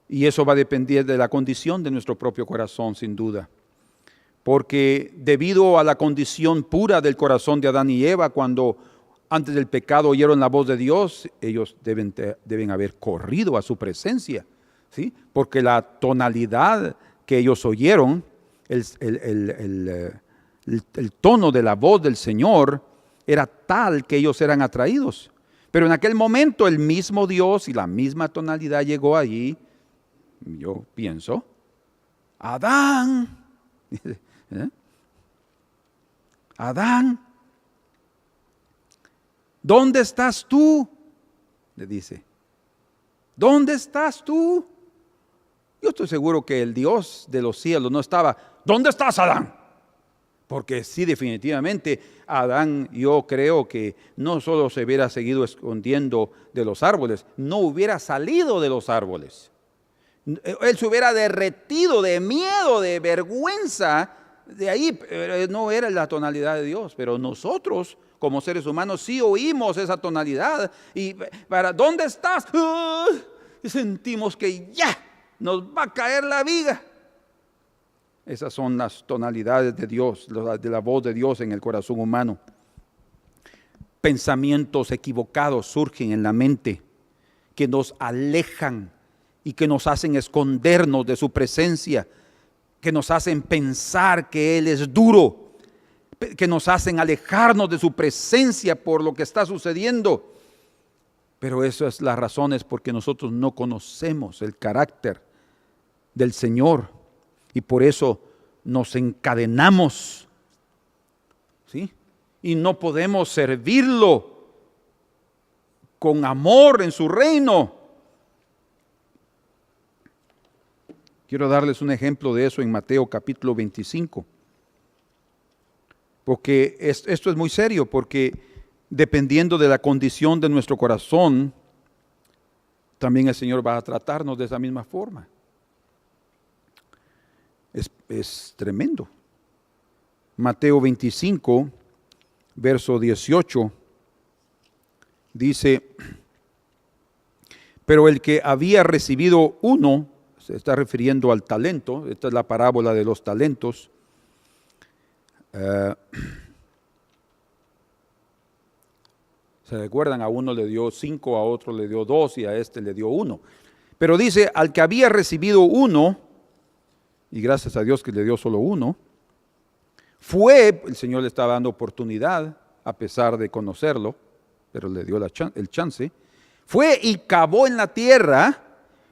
Y eso va a depender de la condición de nuestro propio corazón, sin duda. Porque debido a la condición pura del corazón de Adán y Eva, cuando antes del pecado oyeron la voz de Dios, ellos deben haber corrido a su presencia, ¿sí? Porque la tonalidad que ellos oyeron, el tono de la voz del Señor era tal que ellos eran atraídos. Pero en aquel momento el mismo Dios y la misma tonalidad llegó allí. Yo pienso: Adán, Adán, ¿dónde estás tú? Le dice, ¿dónde estás tú? Yo estoy seguro que el Dios de los cielos no estaba: ¿dónde estás, Adán? Porque sí, definitivamente Adán, yo creo que no solo se hubiera seguido escondiendo de los árboles, no hubiera salido de los árboles. Él se hubiera derretido de miedo, de vergüenza. De ahí no era la tonalidad de Dios, pero nosotros como seres humanos sí oímos esa tonalidad. Y para ¿dónde estás? Y sentimos que ya nos va a caer la viga. Esas son las tonalidades de Dios, de la voz de Dios en el corazón humano. Pensamientos equivocados surgen en la mente que nos alejan y que nos hacen escondernos de su presencia, que nos hacen pensar que Él es duro, que nos hacen alejarnos de su presencia por lo que está sucediendo. Pero eso es las razones porque nosotros no conocemos el carácter del Señor y por eso nos encadenamos, ¿sí? Y no podemos servirlo con amor en su reino. Quiero darles un ejemplo de eso en Mateo capítulo 25. Porque esto es muy serio, porque dependiendo de la condición de nuestro corazón, también el Señor va a tratarnos de esa misma forma. Es tremendo. Mateo 25, verso 18, dice: Pero el que había recibido uno, se está refiriendo al talento, esta es la parábola de los talentos. ¿Se recuerdan? A uno le dio 5, a otro le dio 2 y a este le dio 1. Pero dice, al que había recibido 1, y gracias a Dios que le dio solo 1, el Señor le estaba dando oportunidad, a pesar de conocerlo, pero le dio el chance, fue y cavó en la tierra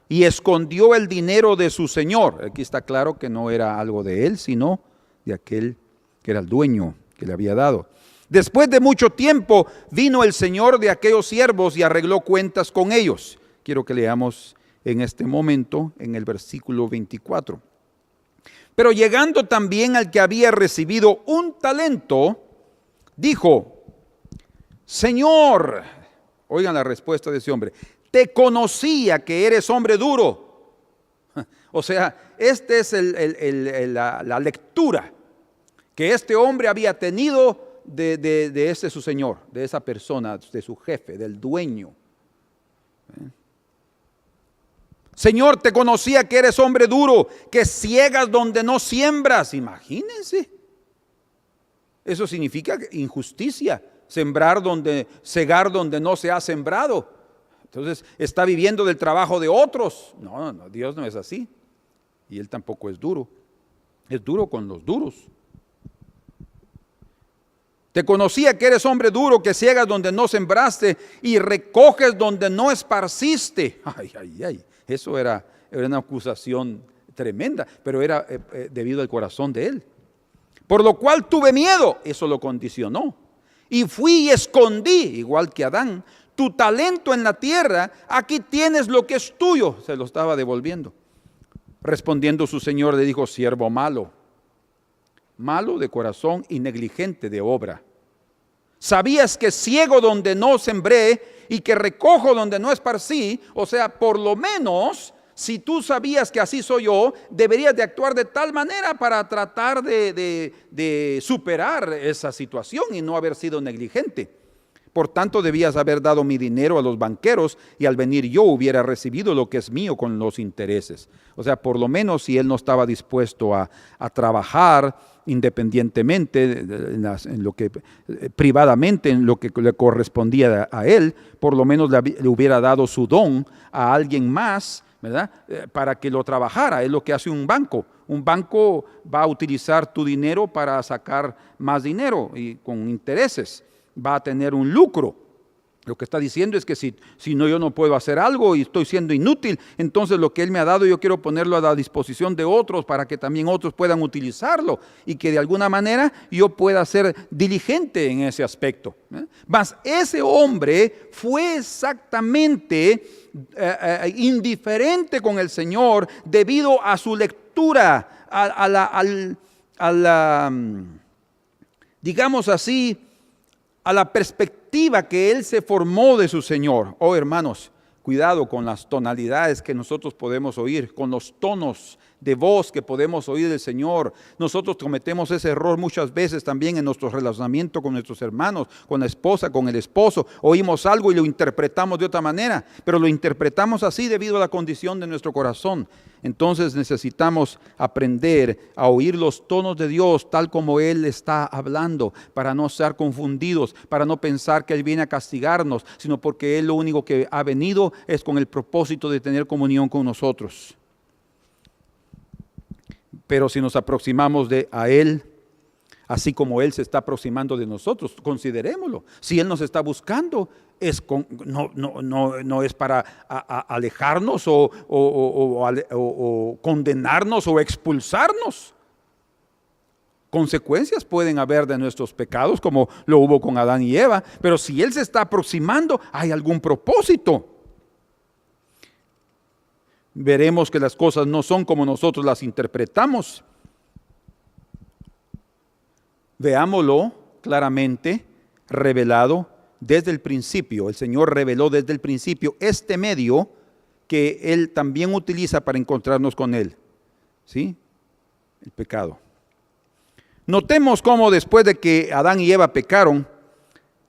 y escondió el dinero de su señor. Aquí está claro que no era algo de él, sino de aquel que era el dueño que le había dado. Después de mucho tiempo vino el señor de aquellos siervos y arregló cuentas con ellos. Quiero que leamos en este momento en el versículo 24. Pero llegando también al que había recibido un talento, dijo, Señor, oigan la respuesta de ese hombre, te conocía que eres hombre duro. O sea, esta es la lectura que este hombre había tenido de ese su señor, de esa persona, de su jefe, del dueño. Señor, te conocía que eres hombre duro, que ciegas donde no siembras. Imagínense. Eso significa injusticia, cegar donde no se ha sembrado. Entonces está viviendo del trabajo de otros. No, Dios no es así. Y Él tampoco es duro. Es duro con los duros. Te conocía que eres hombre duro, que ciegas donde no sembraste y recoges donde no esparciste. Ay. Eso era una acusación tremenda, pero era debido al corazón de él. Por lo cual tuve miedo, eso lo condicionó. Y fui y escondí, igual que Adán, tu talento en la tierra, aquí tienes lo que es tuyo. Se lo estaba devolviendo. Respondiendo su señor le dijo, siervo malo de corazón y negligente de obra. ¿Sabías que ciego donde no sembré y que recojo donde no esparcí? O sea, por lo menos, si tú sabías que así soy yo, deberías de actuar de tal manera para tratar de superar esa situación y no haber sido negligente. Por tanto, debías haber dado mi dinero a los banqueros y al venir yo hubiera recibido lo que es mío con los intereses. O sea, por lo menos si él no estaba dispuesto a trabajar independientemente en lo que privadamente, en lo que le correspondía a él, por lo menos le hubiera dado su don a alguien más, ¿verdad? Para que lo trabajara. Es lo que hace un banco. Un banco va a utilizar tu dinero para sacar más dinero y con intereses. Va a tener un lucro. Lo que está diciendo es que si no, yo no puedo hacer algo y estoy siendo inútil, entonces lo que Él me ha dado yo quiero ponerlo a la disposición de otros para que también otros puedan utilizarlo y que de alguna manera yo pueda ser diligente en ese aspecto. Mas ese hombre fue exactamente indiferente con el Señor debido a su lectura, digamos así, a la perspectiva que él se formó de su Señor. Oh, hermanos, cuidado con las tonalidades que nosotros podemos oír, con los tonos de voz que podemos oír del Señor. Nosotros cometemos ese error muchas veces también en nuestro relacionamiento con nuestros hermanos, con la esposa, con el esposo. Oímos algo y lo interpretamos de otra manera, pero lo interpretamos así debido a la condición de nuestro corazón. Entonces necesitamos aprender a oír los tonos de Dios tal como Él está hablando, para no ser confundidos, para no pensar que Él viene a castigarnos, sino porque Él lo único que ha venido es con el propósito de tener comunión con nosotros. Pero si nos aproximamos a Él, así como Él se está aproximando de nosotros, considerémoslo. Si Él nos está buscando, no es para alejarnos o condenarnos o expulsarnos. Consecuencias pueden haber de nuestros pecados, como lo hubo con Adán y Eva, pero si Él se está aproximando, hay algún propósito. Veremos que las cosas no son como nosotros las interpretamos. Veámoslo claramente revelado desde el principio. El Señor reveló desde el principio este medio que Él también utiliza para encontrarnos con Él. ¿Sí? El pecado. Notemos cómo después de que Adán y Eva pecaron,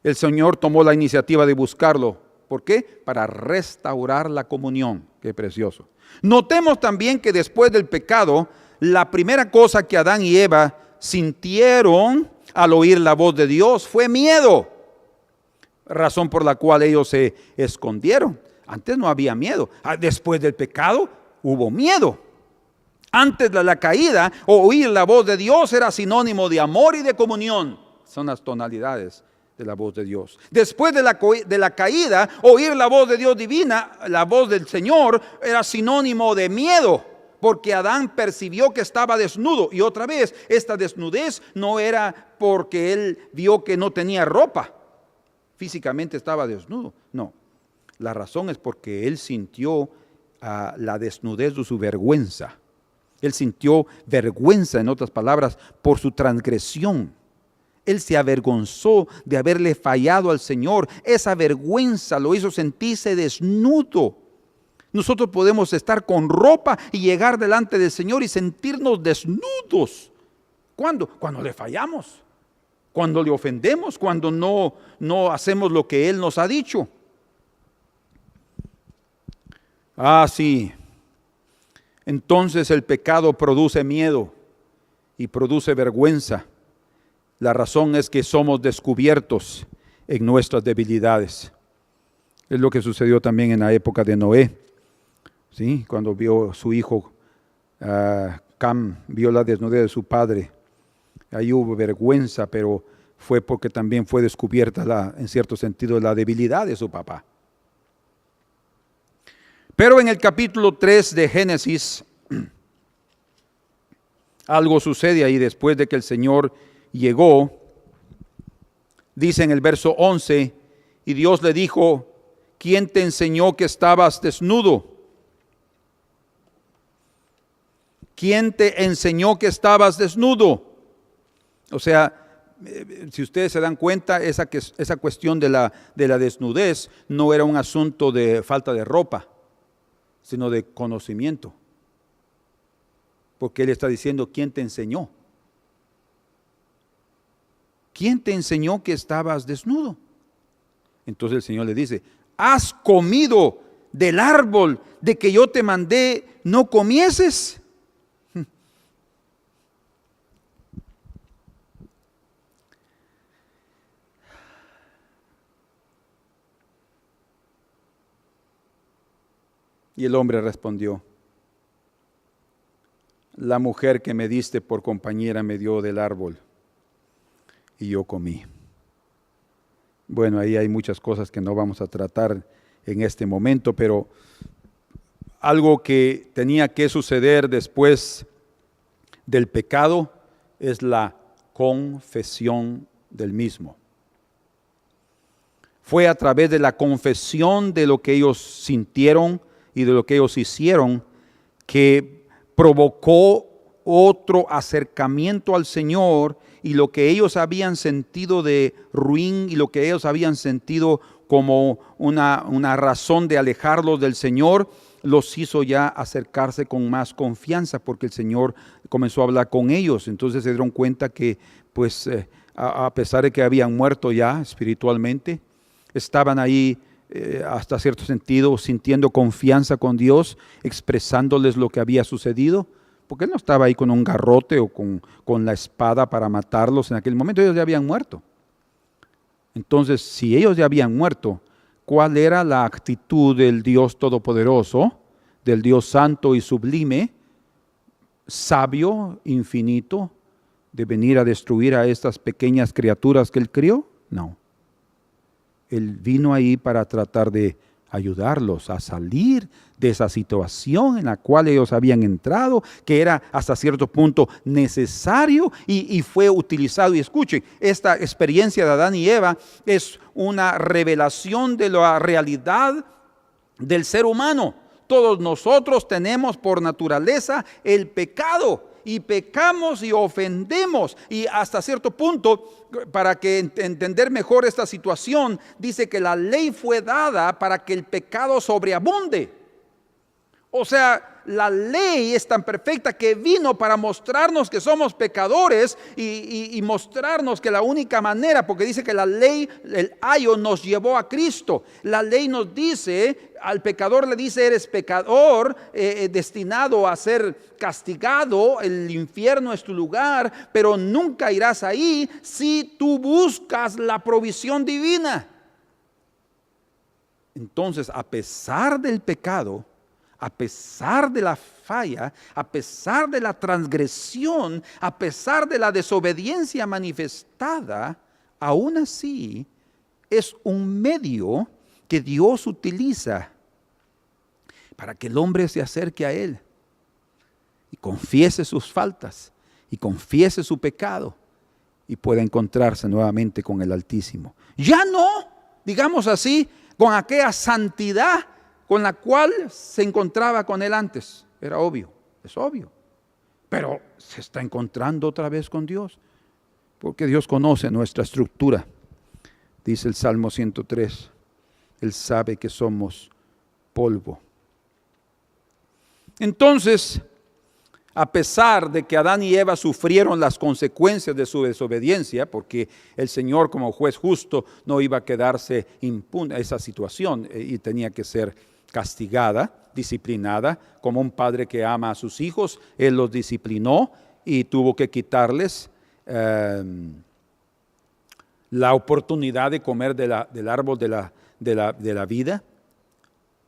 el Señor tomó la iniciativa de buscarlo ¿Por qué? Para restaurar la comunión. Qué precioso. Notemos también que después del pecado, la primera cosa que Adán y Eva sintieron al oír la voz de Dios fue miedo. Razón por la cual ellos se escondieron. Antes no había miedo. Después del pecado hubo miedo. Antes de la caída, oír la voz de Dios era sinónimo de amor y de comunión. Son las tonalidades de la voz de Dios. Después de la caída, oír la voz de Dios divina, la voz del Señor, era sinónimo de miedo, porque Adán percibió que estaba desnudo. Y otra vez, esta desnudez no era porque él vio que no tenía ropa, físicamente estaba desnudo. No, la razón es porque él sintió la desnudez de su vergüenza. Él sintió vergüenza, en otras palabras, por su transgresión. Él se avergonzó de haberle fallado al Señor. Esa vergüenza lo hizo sentirse desnudo. Nosotros podemos estar con ropa y llegar delante del Señor y sentirnos desnudos. ¿Cuándo? Cuando le fallamos, cuando le ofendemos, cuando no hacemos lo que Él nos ha dicho. Sí. Entonces el pecado produce miedo y produce vergüenza. La razón es que somos descubiertos en nuestras debilidades. Es lo que sucedió también en la época de Noé. ¿Sí? Cuando vio su hijo Cam, vio la desnudez de su padre. Ahí hubo vergüenza, pero fue porque también fue descubierta en cierto sentido la debilidad de su papá. Pero en el capítulo 3 de Génesis, algo sucede ahí después de que el Señor llegó. Dice en el verso 11, y Dios le dijo, ¿quién te enseñó que estabas desnudo? ¿Quién te enseñó que estabas desnudo? O sea, si ustedes se dan cuenta, esa cuestión de la desnudez no era un asunto de falta de ropa, sino de conocimiento. Porque Él está diciendo, ¿quién te enseñó? ¿Quién te enseñó que estabas desnudo? Entonces el Señor le dice, ¿has comido del árbol de que yo te mandé no comieses? Y el hombre respondió, la mujer que me diste por compañera me dio del árbol y yo comí. Bueno, ahí hay muchas cosas que no vamos a tratar en este momento, pero algo que tenía que suceder después del pecado es la confesión del mismo. Fue a través de la confesión de lo que ellos sintieron y de lo que ellos hicieron que provocó otro acercamiento al Señor, y lo que ellos habían sentido de ruin y lo que ellos habían sentido como una razón de alejarlos del Señor, los hizo ya acercarse con más confianza, porque el Señor comenzó a hablar con ellos. Entonces se dieron cuenta que pues a pesar de que habían muerto ya espiritualmente, estaban ahí hasta cierto sentido sintiendo confianza con Dios, expresándoles lo que había sucedido, porque Él no estaba ahí con un garrote o con la espada para matarlos en aquel momento. Ellos ya habían muerto. Entonces, si ellos ya habían muerto, ¿cuál era la actitud del Dios Todopoderoso, del Dios Santo y Sublime, sabio, infinito, de venir a destruir a estas pequeñas criaturas que Él crió? No. Él vino ahí para tratar de ayudarlos a salir de esa situación en la cual ellos habían entrado, que era hasta cierto punto necesario y fue utilizado. Y escuchen, esta experiencia de Adán y Eva es una revelación de la realidad del ser humano. Todos nosotros tenemos por naturaleza el pecado, y pecamos y ofendemos, y hasta cierto punto, para que entender mejor esta situación, dice que la ley fue dada para que el pecado sobreabunde. O sea, la ley es tan perfecta que vino para mostrarnos que somos pecadores y mostrarnos que la única manera, porque dice que la ley, el ayo nos llevó a Cristo. La ley nos dice, al pecador le dice, eres pecador, destinado a ser castigado, el infierno es tu lugar, pero nunca irás ahí si tú buscas la provisión divina. Entonces, a pesar del pecado, a pesar de la falla, a pesar de la transgresión, a pesar de la desobediencia manifestada, aún así es un medio que Dios utiliza para que el hombre se acerque a Él y confiese sus faltas y confiese su pecado y pueda encontrarse nuevamente con el Altísimo. Ya no, digamos así, con aquella santidad con la cual se encontraba con Él antes. Era obvio, es obvio. Pero se está encontrando otra vez con Dios, porque Dios conoce nuestra estructura. Dice el Salmo 103, Él sabe que somos polvo. Entonces, a pesar de que Adán y Eva sufrieron las consecuencias de su desobediencia, porque el Señor como juez justo no iba a quedarse impune a esa situación y tenía que ser castigada, disciplinada, como un padre que ama a sus hijos, Él los disciplinó y tuvo que quitarles la oportunidad de comer del árbol de la vida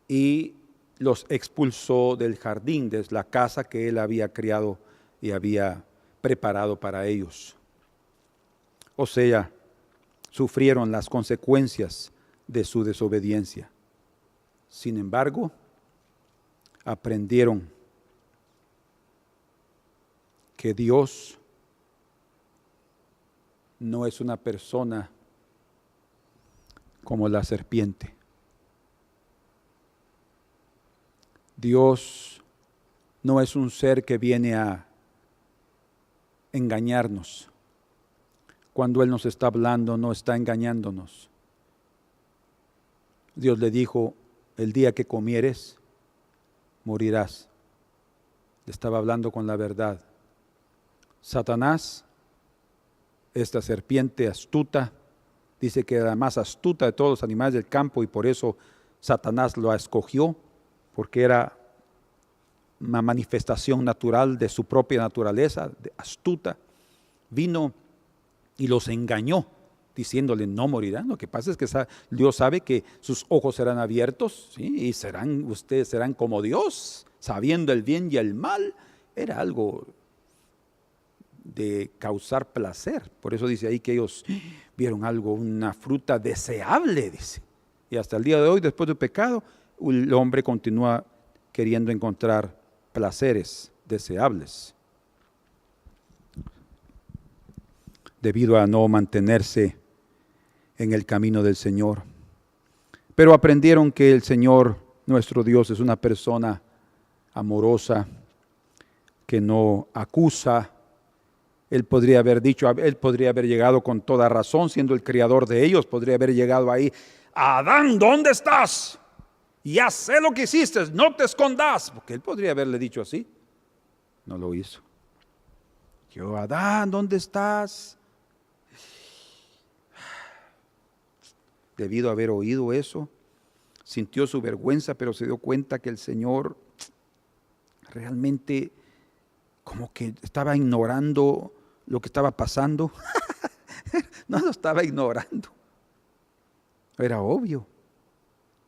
y los expulsó del jardín, de la casa que Él había criado y había preparado para ellos. O sea, sufrieron las consecuencias de su desobediencia. Sin embargo, aprendieron que Dios no es una persona como la serpiente. Dios no es un ser que viene a engañarnos. Cuando Él nos está hablando, no está engañándonos. Dios le dijo, el día que comieres, morirás. Le estaba hablando con la verdad. Satanás, esta serpiente astuta, dice que era la más astuta de todos los animales del campo y por eso Satanás lo escogió, porque era una manifestación natural de su propia naturaleza, astuta. Vino y los engañó, diciéndole no morirán. Lo que pasa es que Dios sabe que sus ojos serán abiertos, ¿sí? Y ustedes serán como Dios, sabiendo el bien y el mal. Era algo de causar placer. Por eso dice ahí que ellos vieron algo, una fruta deseable, dice. Y hasta el día de hoy, después del pecado, el hombre continúa queriendo encontrar placeres deseables debido a no mantenerse en el camino del Señor. Pero aprendieron que el Señor, nuestro Dios, es una persona amorosa, que no acusa. Él podría haber dicho, Él podría haber llegado con toda razón, siendo el creador de ellos, podría haber llegado ahí, Adán, ¿dónde estás? Ya sé lo que hiciste, no te escondas, porque Él podría haberle dicho así. No lo hizo. Yo, Adán, ¿dónde estás? Debido a haber oído eso, sintió su vergüenza, pero se dio cuenta que el Señor realmente como que estaba ignorando lo que estaba pasando. No lo estaba ignorando. Era obvio.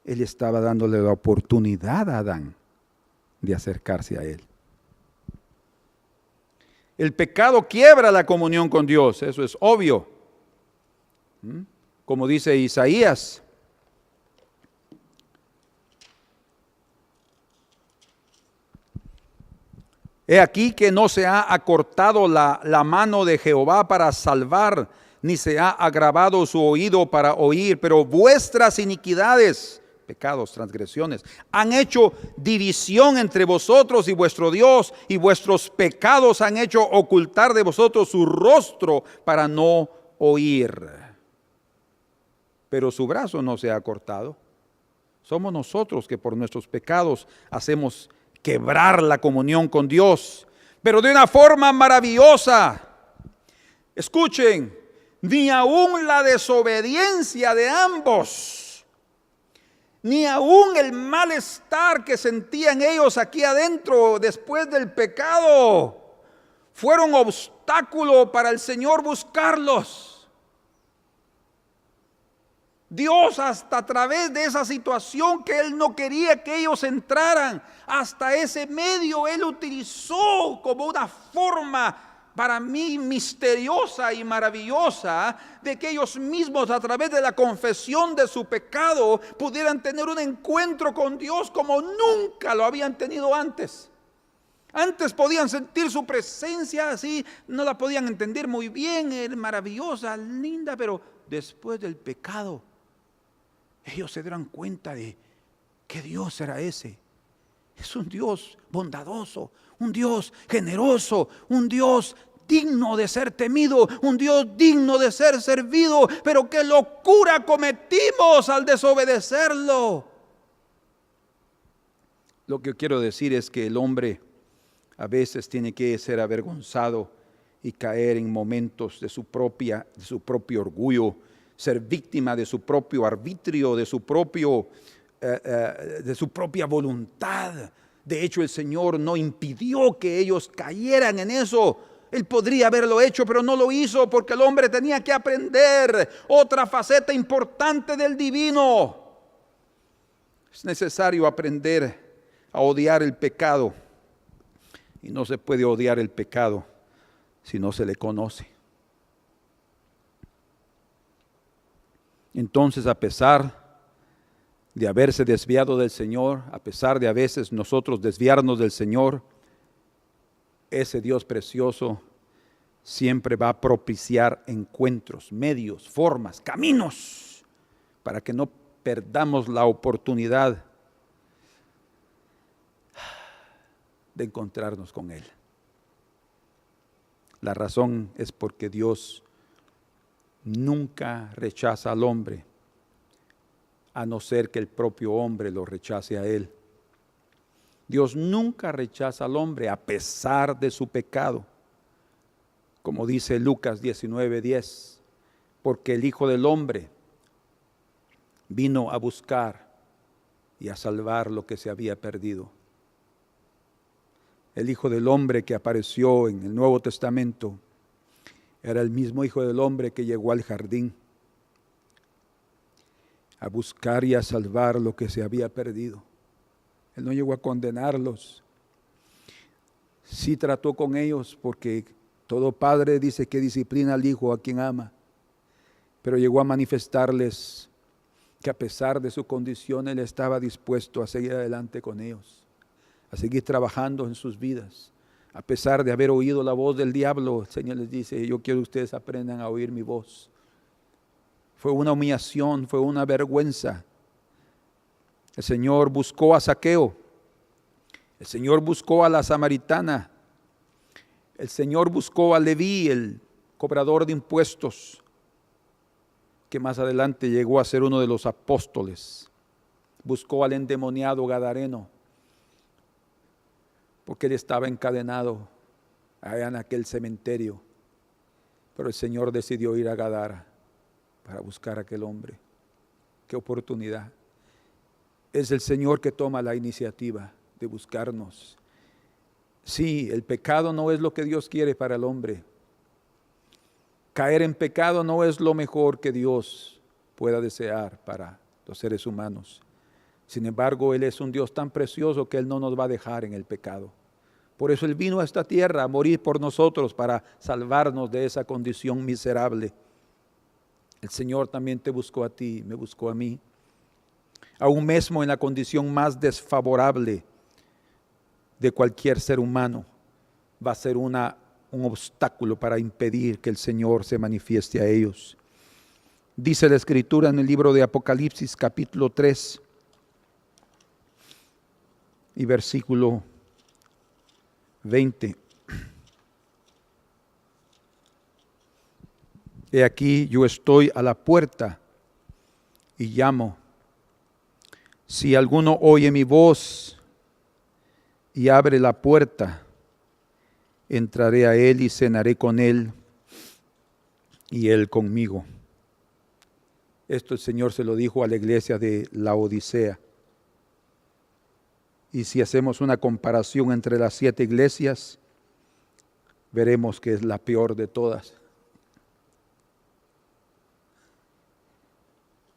Él estaba dándole la oportunidad a Adán de acercarse a Él. El pecado quiebra la comunión con Dios, eso es obvio. Como dice Isaías, he aquí que no se ha acortado la mano de Jehová para salvar, ni se ha agravado su oído para oír, pero vuestras iniquidades, pecados, transgresiones, han hecho división entre vosotros y vuestro Dios, y vuestros pecados han hecho ocultar de vosotros su rostro para no oír. Pero su brazo no se ha cortado. Somos nosotros que por nuestros pecados hacemos quebrar la comunión con Dios, pero de una forma maravillosa. Escuchen, ni aún la desobediencia de ambos, ni aún el malestar que sentían ellos aquí adentro después del pecado, fueron obstáculo para el Señor buscarlos. Dios, hasta a través de esa situación que Él no quería que ellos entraran, hasta ese medio Él utilizó como una forma para mí misteriosa y maravillosa de que ellos mismos, a través de la confesión de su pecado, pudieran tener un encuentro con Dios como nunca lo habían tenido antes. Antes podían sentir su presencia así, no la podían entender muy bien, era maravillosa, linda, pero después del pecado ellos se dieron cuenta de que Dios era ese. Es un Dios bondadoso, un Dios generoso, un Dios digno de ser temido, un Dios digno de ser servido, pero qué locura cometimos al desobedecerlo. Lo que quiero decir es que el hombre a veces tiene que ser avergonzado y caer en momentos de su propio orgullo, ser víctima de su propio arbitrio, de su propia voluntad. De hecho, el Señor no impidió que ellos cayeran en eso. Él podría haberlo hecho, pero no lo hizo, porque el hombre tenía que aprender otra faceta importante del divino. Es necesario aprender a odiar el pecado. Y no se puede odiar el pecado si no se le conoce. Entonces, a pesar de haberse desviado del Señor, a pesar de a veces nosotros desviarnos del Señor, ese Dios precioso siempre va a propiciar encuentros, medios, formas, caminos, para que no perdamos la oportunidad de encontrarnos con Él. La razón es porque Dios nunca rechaza al hombre, a no ser que el propio hombre lo rechace a Él. Dios nunca rechaza al hombre a pesar de su pecado. Como dice Lucas 19:10, porque el Hijo del Hombre vino a buscar y a salvar lo que se había perdido. El Hijo del Hombre que apareció en el Nuevo Testamento era el mismo Hijo del Hombre que llegó al jardín a buscar y a salvar lo que se había perdido. Él no llegó a condenarlos. Sí trató con ellos, porque todo padre dice que disciplina al hijo a quien ama, pero llegó a manifestarles que a pesar de su condición Él estaba dispuesto a seguir adelante con ellos, a seguir trabajando en sus vidas. A pesar de haber oído la voz del diablo, el Señor les dice: yo quiero que ustedes aprendan a oír mi voz. Fue una humillación, fue una vergüenza. El Señor buscó a Zaqueo, el Señor buscó a la samaritana, el Señor buscó a Leví, el cobrador de impuestos, que más adelante llegó a ser uno de los apóstoles. Buscó al endemoniado gadareno, porque él estaba encadenado allá en aquel cementerio. Pero el Señor decidió ir a Gadara para buscar a aquel hombre. ¡Qué oportunidad! Es el Señor que toma la iniciativa de buscarnos. Sí, el pecado no es lo que Dios quiere para el hombre. Caer en pecado no es lo mejor que Dios pueda desear para los seres humanos. Sin embargo, Él es un Dios tan precioso que Él no nos va a dejar en el pecado. Por eso Él vino a esta tierra a morir por nosotros, para salvarnos de esa condición miserable. El Señor también te buscó a ti, me buscó a mí. Aún mismo en la condición más desfavorable de cualquier ser humano, va a ser un obstáculo para impedir que el Señor se manifieste a ellos. Dice la Escritura en el libro de Apocalipsis capítulo 3 y versículo 20. He aquí, yo estoy a la puerta y llamo. Si alguno oye mi voz y abre la puerta, entraré a él y cenaré con él y él conmigo. Esto el Señor se lo dijo a la iglesia de Laodicea. Y si hacemos una comparación entre las 7 iglesias, veremos que es la peor de todas.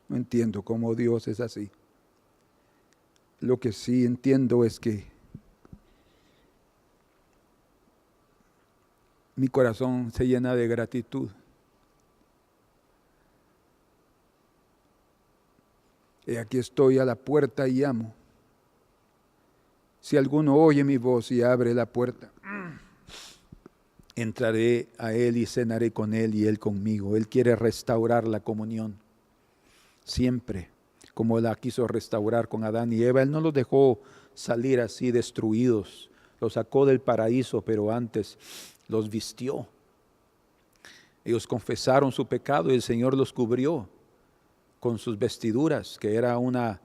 No entiendo cómo Dios es así. Lo que sí entiendo es que mi corazón se llena de gratitud. Y aquí estoy a la puerta y llamo. Si alguno oye mi voz y abre la puerta, entraré a él y cenaré con él y él conmigo. Él quiere restaurar la comunión. Siempre, como la quiso restaurar con Adán y Eva. Él no los dejó salir así destruidos. Los sacó del paraíso, pero antes los vistió. Ellos confesaron su pecado y el Señor los cubrió con sus vestiduras, que era una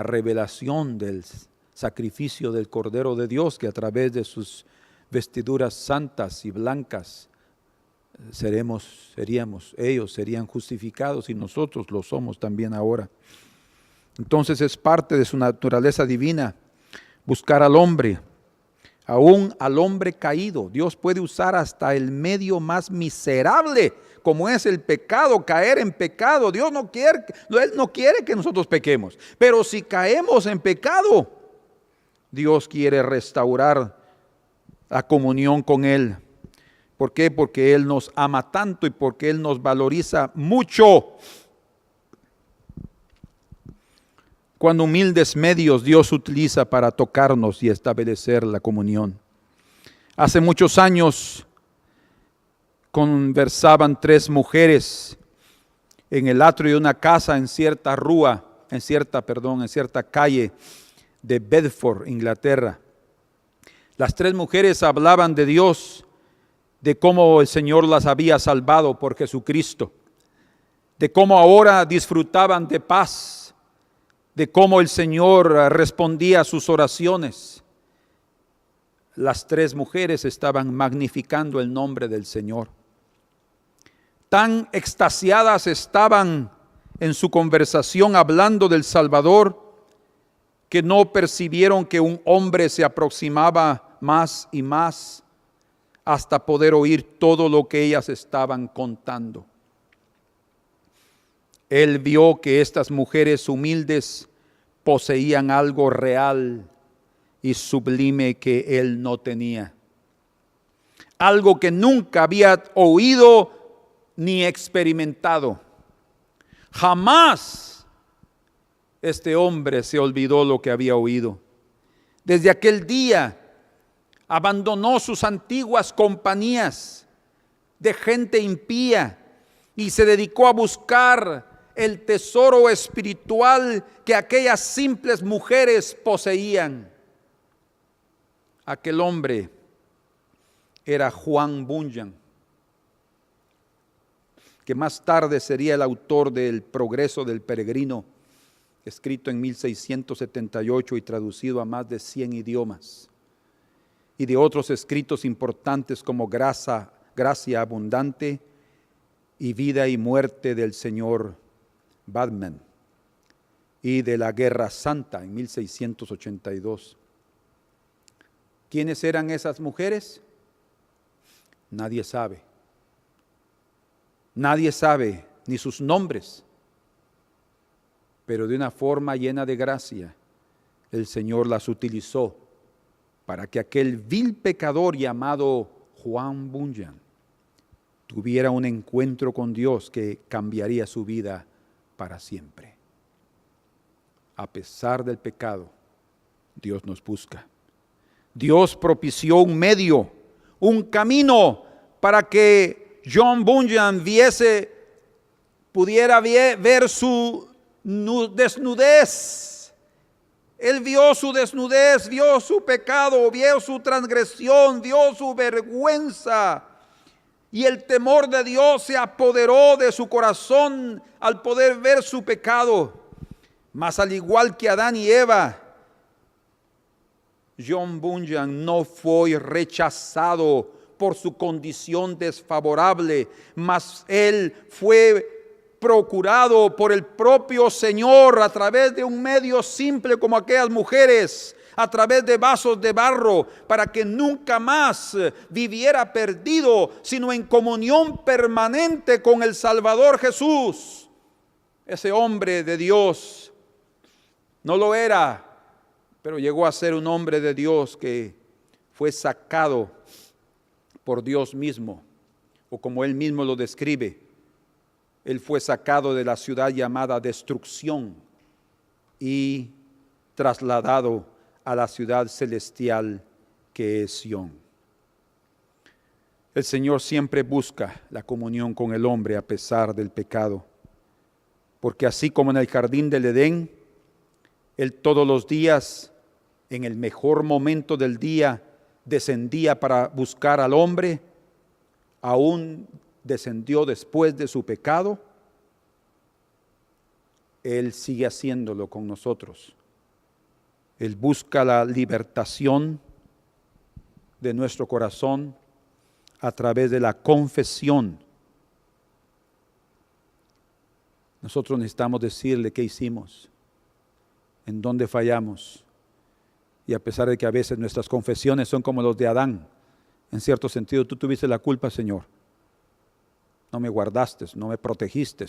revelación del sacrificio del Cordero de Dios, que a través de sus vestiduras santas y blancas ellos serían justificados y nosotros lo somos también ahora. Entonces es parte de su naturaleza divina buscar al hombre, aún al hombre caído. Dios puede usar hasta el medio más miserable, como es el pecado, caer en pecado. Él no quiere que nosotros pequemos, pero si caemos en pecado, Dios quiere restaurar la comunión con Él. ¿Por qué? Porque Él nos ama tanto y porque Él nos valoriza mucho. Cuando humildes medios Dios utiliza para tocarnos y establecer la comunión. Hace muchos años conversaban 3 mujeres en el atrio de una casa en cierta calle de Bedford, Inglaterra. Las 3 mujeres hablaban de Dios, de cómo el Señor las había salvado por Jesucristo, de cómo ahora disfrutaban de paz, de cómo el Señor respondía a sus oraciones. Las 3 mujeres estaban magnificando el nombre del Señor. Tan extasiadas estaban en su conversación hablando del Salvador, que no percibieron que un hombre se aproximaba más y más hasta poder oír todo lo que ellas estaban contando. Él vio que estas mujeres humildes poseían algo real y sublime que él no tenía. Algo que nunca había oído ni experimentado. Jamás este hombre se olvidó lo que había oído. Desde aquel día abandonó sus antiguas compañías de gente impía y se dedicó a buscar el tesoro espiritual que aquellas simples mujeres poseían. Aquel hombre era Juan Bunyan, que más tarde sería el autor del Progreso del Peregrino, escrito en 1678 y traducido a más de 100 idiomas, y de otros escritos importantes como Gracia Abundante y Vida y Muerte del Señor Batman, y de la Guerra Santa en 1682. ¿Quiénes eran esas mujeres? Nadie sabe. Nadie sabe ni sus nombres, pero de una forma llena de gracia, el Señor las utilizó para que aquel vil pecador llamado Juan Bunyan tuviera un encuentro con Dios que cambiaría su vida para siempre. A pesar del pecado, Dios nos busca. Dios propició un medio, un camino para que John Bunyan pudiera ver su desnudez. Él vio su desnudez, vio su pecado, vio su transgresión, vio su vergüenza. Y el temor de Dios se apoderó de su corazón al poder ver su pecado. Mas al igual que Adán y Eva, John Bunyan no fue rechazado por su condición desfavorable, mas él fue procurado por el propio Señor a través de un medio simple como aquellas mujeres, a través de vasos de barro, para que nunca más viviera perdido, sino en comunión permanente con el Salvador Jesús. Ese hombre de Dios no lo era, pero llegó a ser un hombre de Dios que fue sacado por Dios mismo, o como él mismo lo describe, él fue sacado de la ciudad llamada Destrucción y trasladado a la ciudad celestial que es Sión. El Señor siempre busca la comunión con el hombre a pesar del pecado, porque así como en el jardín del Edén, Él todos los días, en el mejor momento del día, descendía para buscar al hombre, aún descendió después de su pecado. Él sigue haciéndolo con nosotros. Él busca la libertación de nuestro corazón a través de la confesión. Nosotros necesitamos decirle qué hicimos, en dónde fallamos. Y a pesar de que a veces nuestras confesiones son como los de Adán, en cierto sentido, tú tuviste la culpa, Señor. No me guardaste, no me protegiste,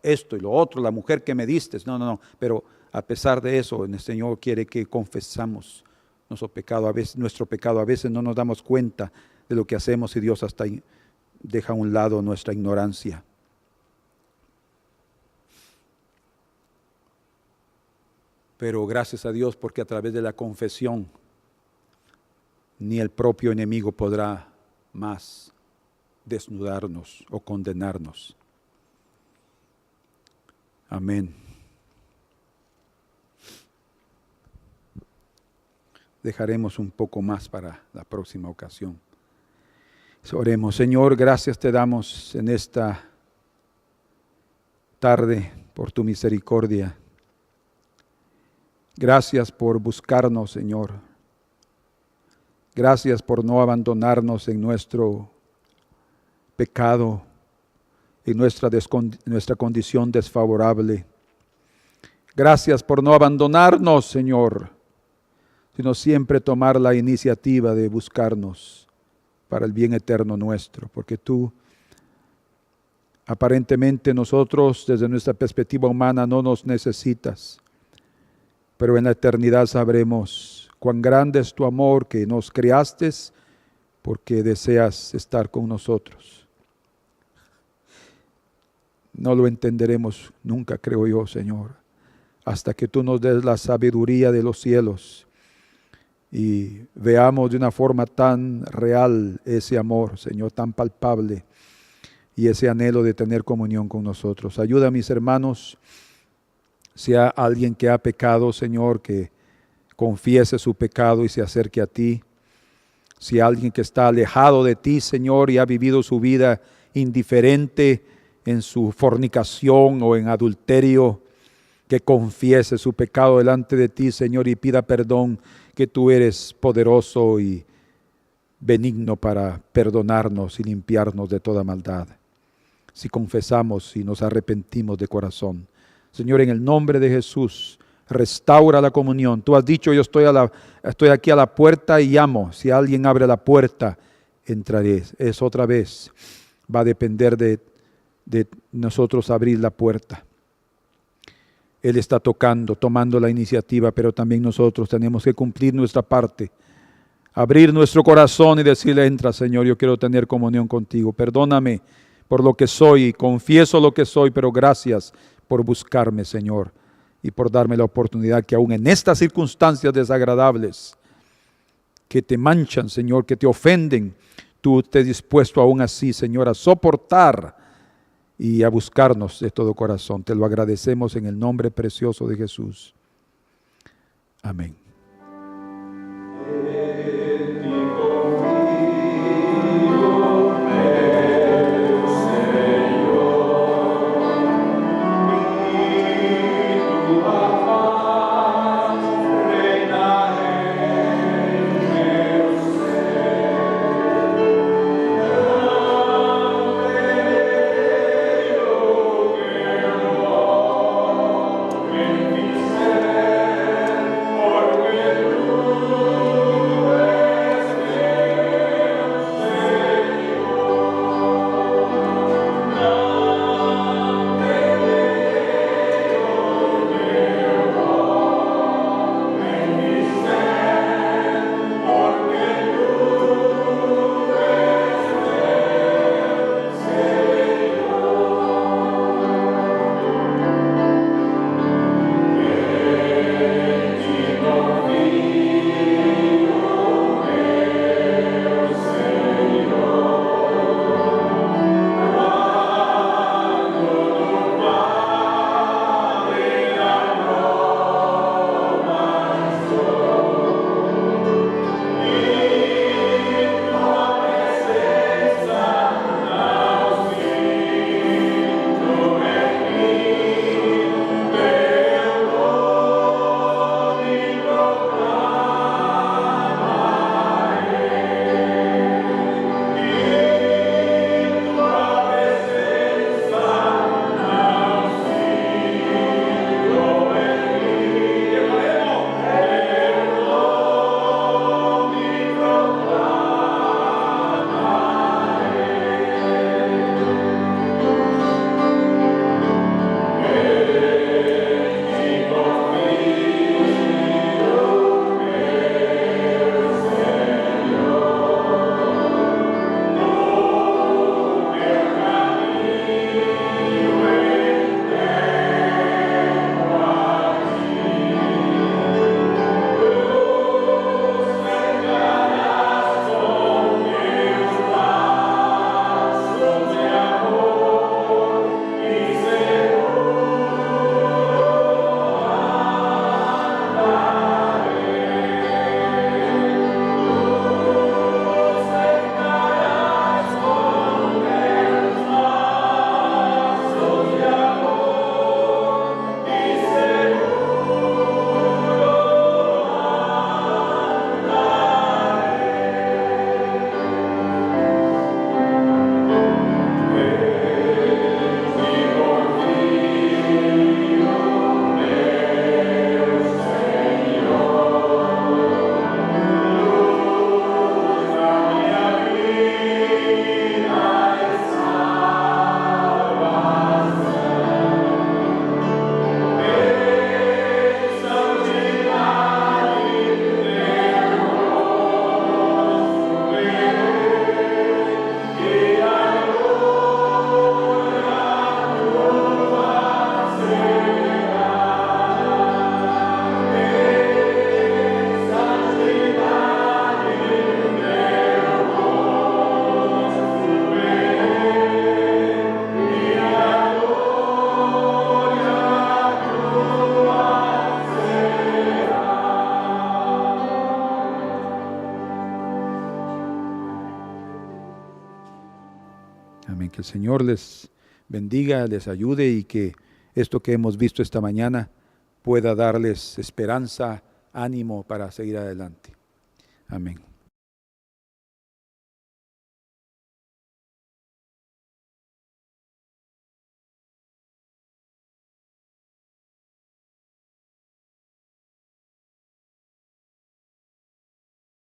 esto y lo otro, la mujer que me diste. No. Pero a pesar de eso, el Señor quiere que confesamos nuestro pecado. A veces no nos damos cuenta de lo que hacemos y Dios hasta deja a un lado nuestra ignorancia. Pero gracias a Dios, porque a través de la confesión ni el propio enemigo podrá más desnudarnos o condenarnos. Amén. Dejaremos un poco más para la próxima ocasión. Oremos. Señor, gracias te damos en esta tarde por tu misericordia. Gracias por buscarnos, Señor. Gracias por no abandonarnos en nuestro pecado, en nuestra condición desfavorable. Gracias por no abandonarnos, Señor, sino siempre tomar la iniciativa de buscarnos para el bien eterno nuestro, porque tú, aparentemente nosotros, desde nuestra perspectiva humana, no nos necesitas, pero en la eternidad sabremos cuán grande es tu amor, que nos creaste porque deseas estar con nosotros. No lo entenderemos nunca, creo yo, Señor, hasta que tú nos des la sabiduría de los cielos y veamos de una forma tan real ese amor, Señor, tan palpable, y ese anhelo de tener comunión con nosotros. Ayuda a mis hermanos, si hay alguien que ha pecado, Señor, que confiese su pecado y se acerque a ti. Si hay alguien que está alejado de ti, Señor, y ha vivido su vida indiferente en su fornicación o en adulterio, que confiese su pecado delante de ti, Señor, y pida perdón, que tú eres poderoso y benigno para perdonarnos y limpiarnos de toda maldad. Si confesamos y nos arrepentimos de corazón. Señor, en el nombre de Jesús, restaura la comunión. Tú has dicho, yo estoy aquí a la puerta y llamo. Si alguien abre la puerta, entraré. Es otra vez. Va a depender de nosotros abrir la puerta. Él está tomando la iniciativa, pero también nosotros tenemos que cumplir nuestra parte. Abrir nuestro corazón y decirle, entra, Señor, yo quiero tener comunión contigo. Perdóname por lo que soy, confieso lo que soy, pero gracias por buscarme, Señor, y por darme la oportunidad que aún en estas circunstancias desagradables que te manchan, Señor, que te ofenden, tú estés dispuesto aún así, Señor, a soportar y a buscarnos de todo corazón. Te lo agradecemos en el nombre precioso de Jesús. Amén. el Señor les bendiga, les ayude y que esto que hemos visto esta mañana pueda darles esperanza, ánimo para seguir adelante. Amén.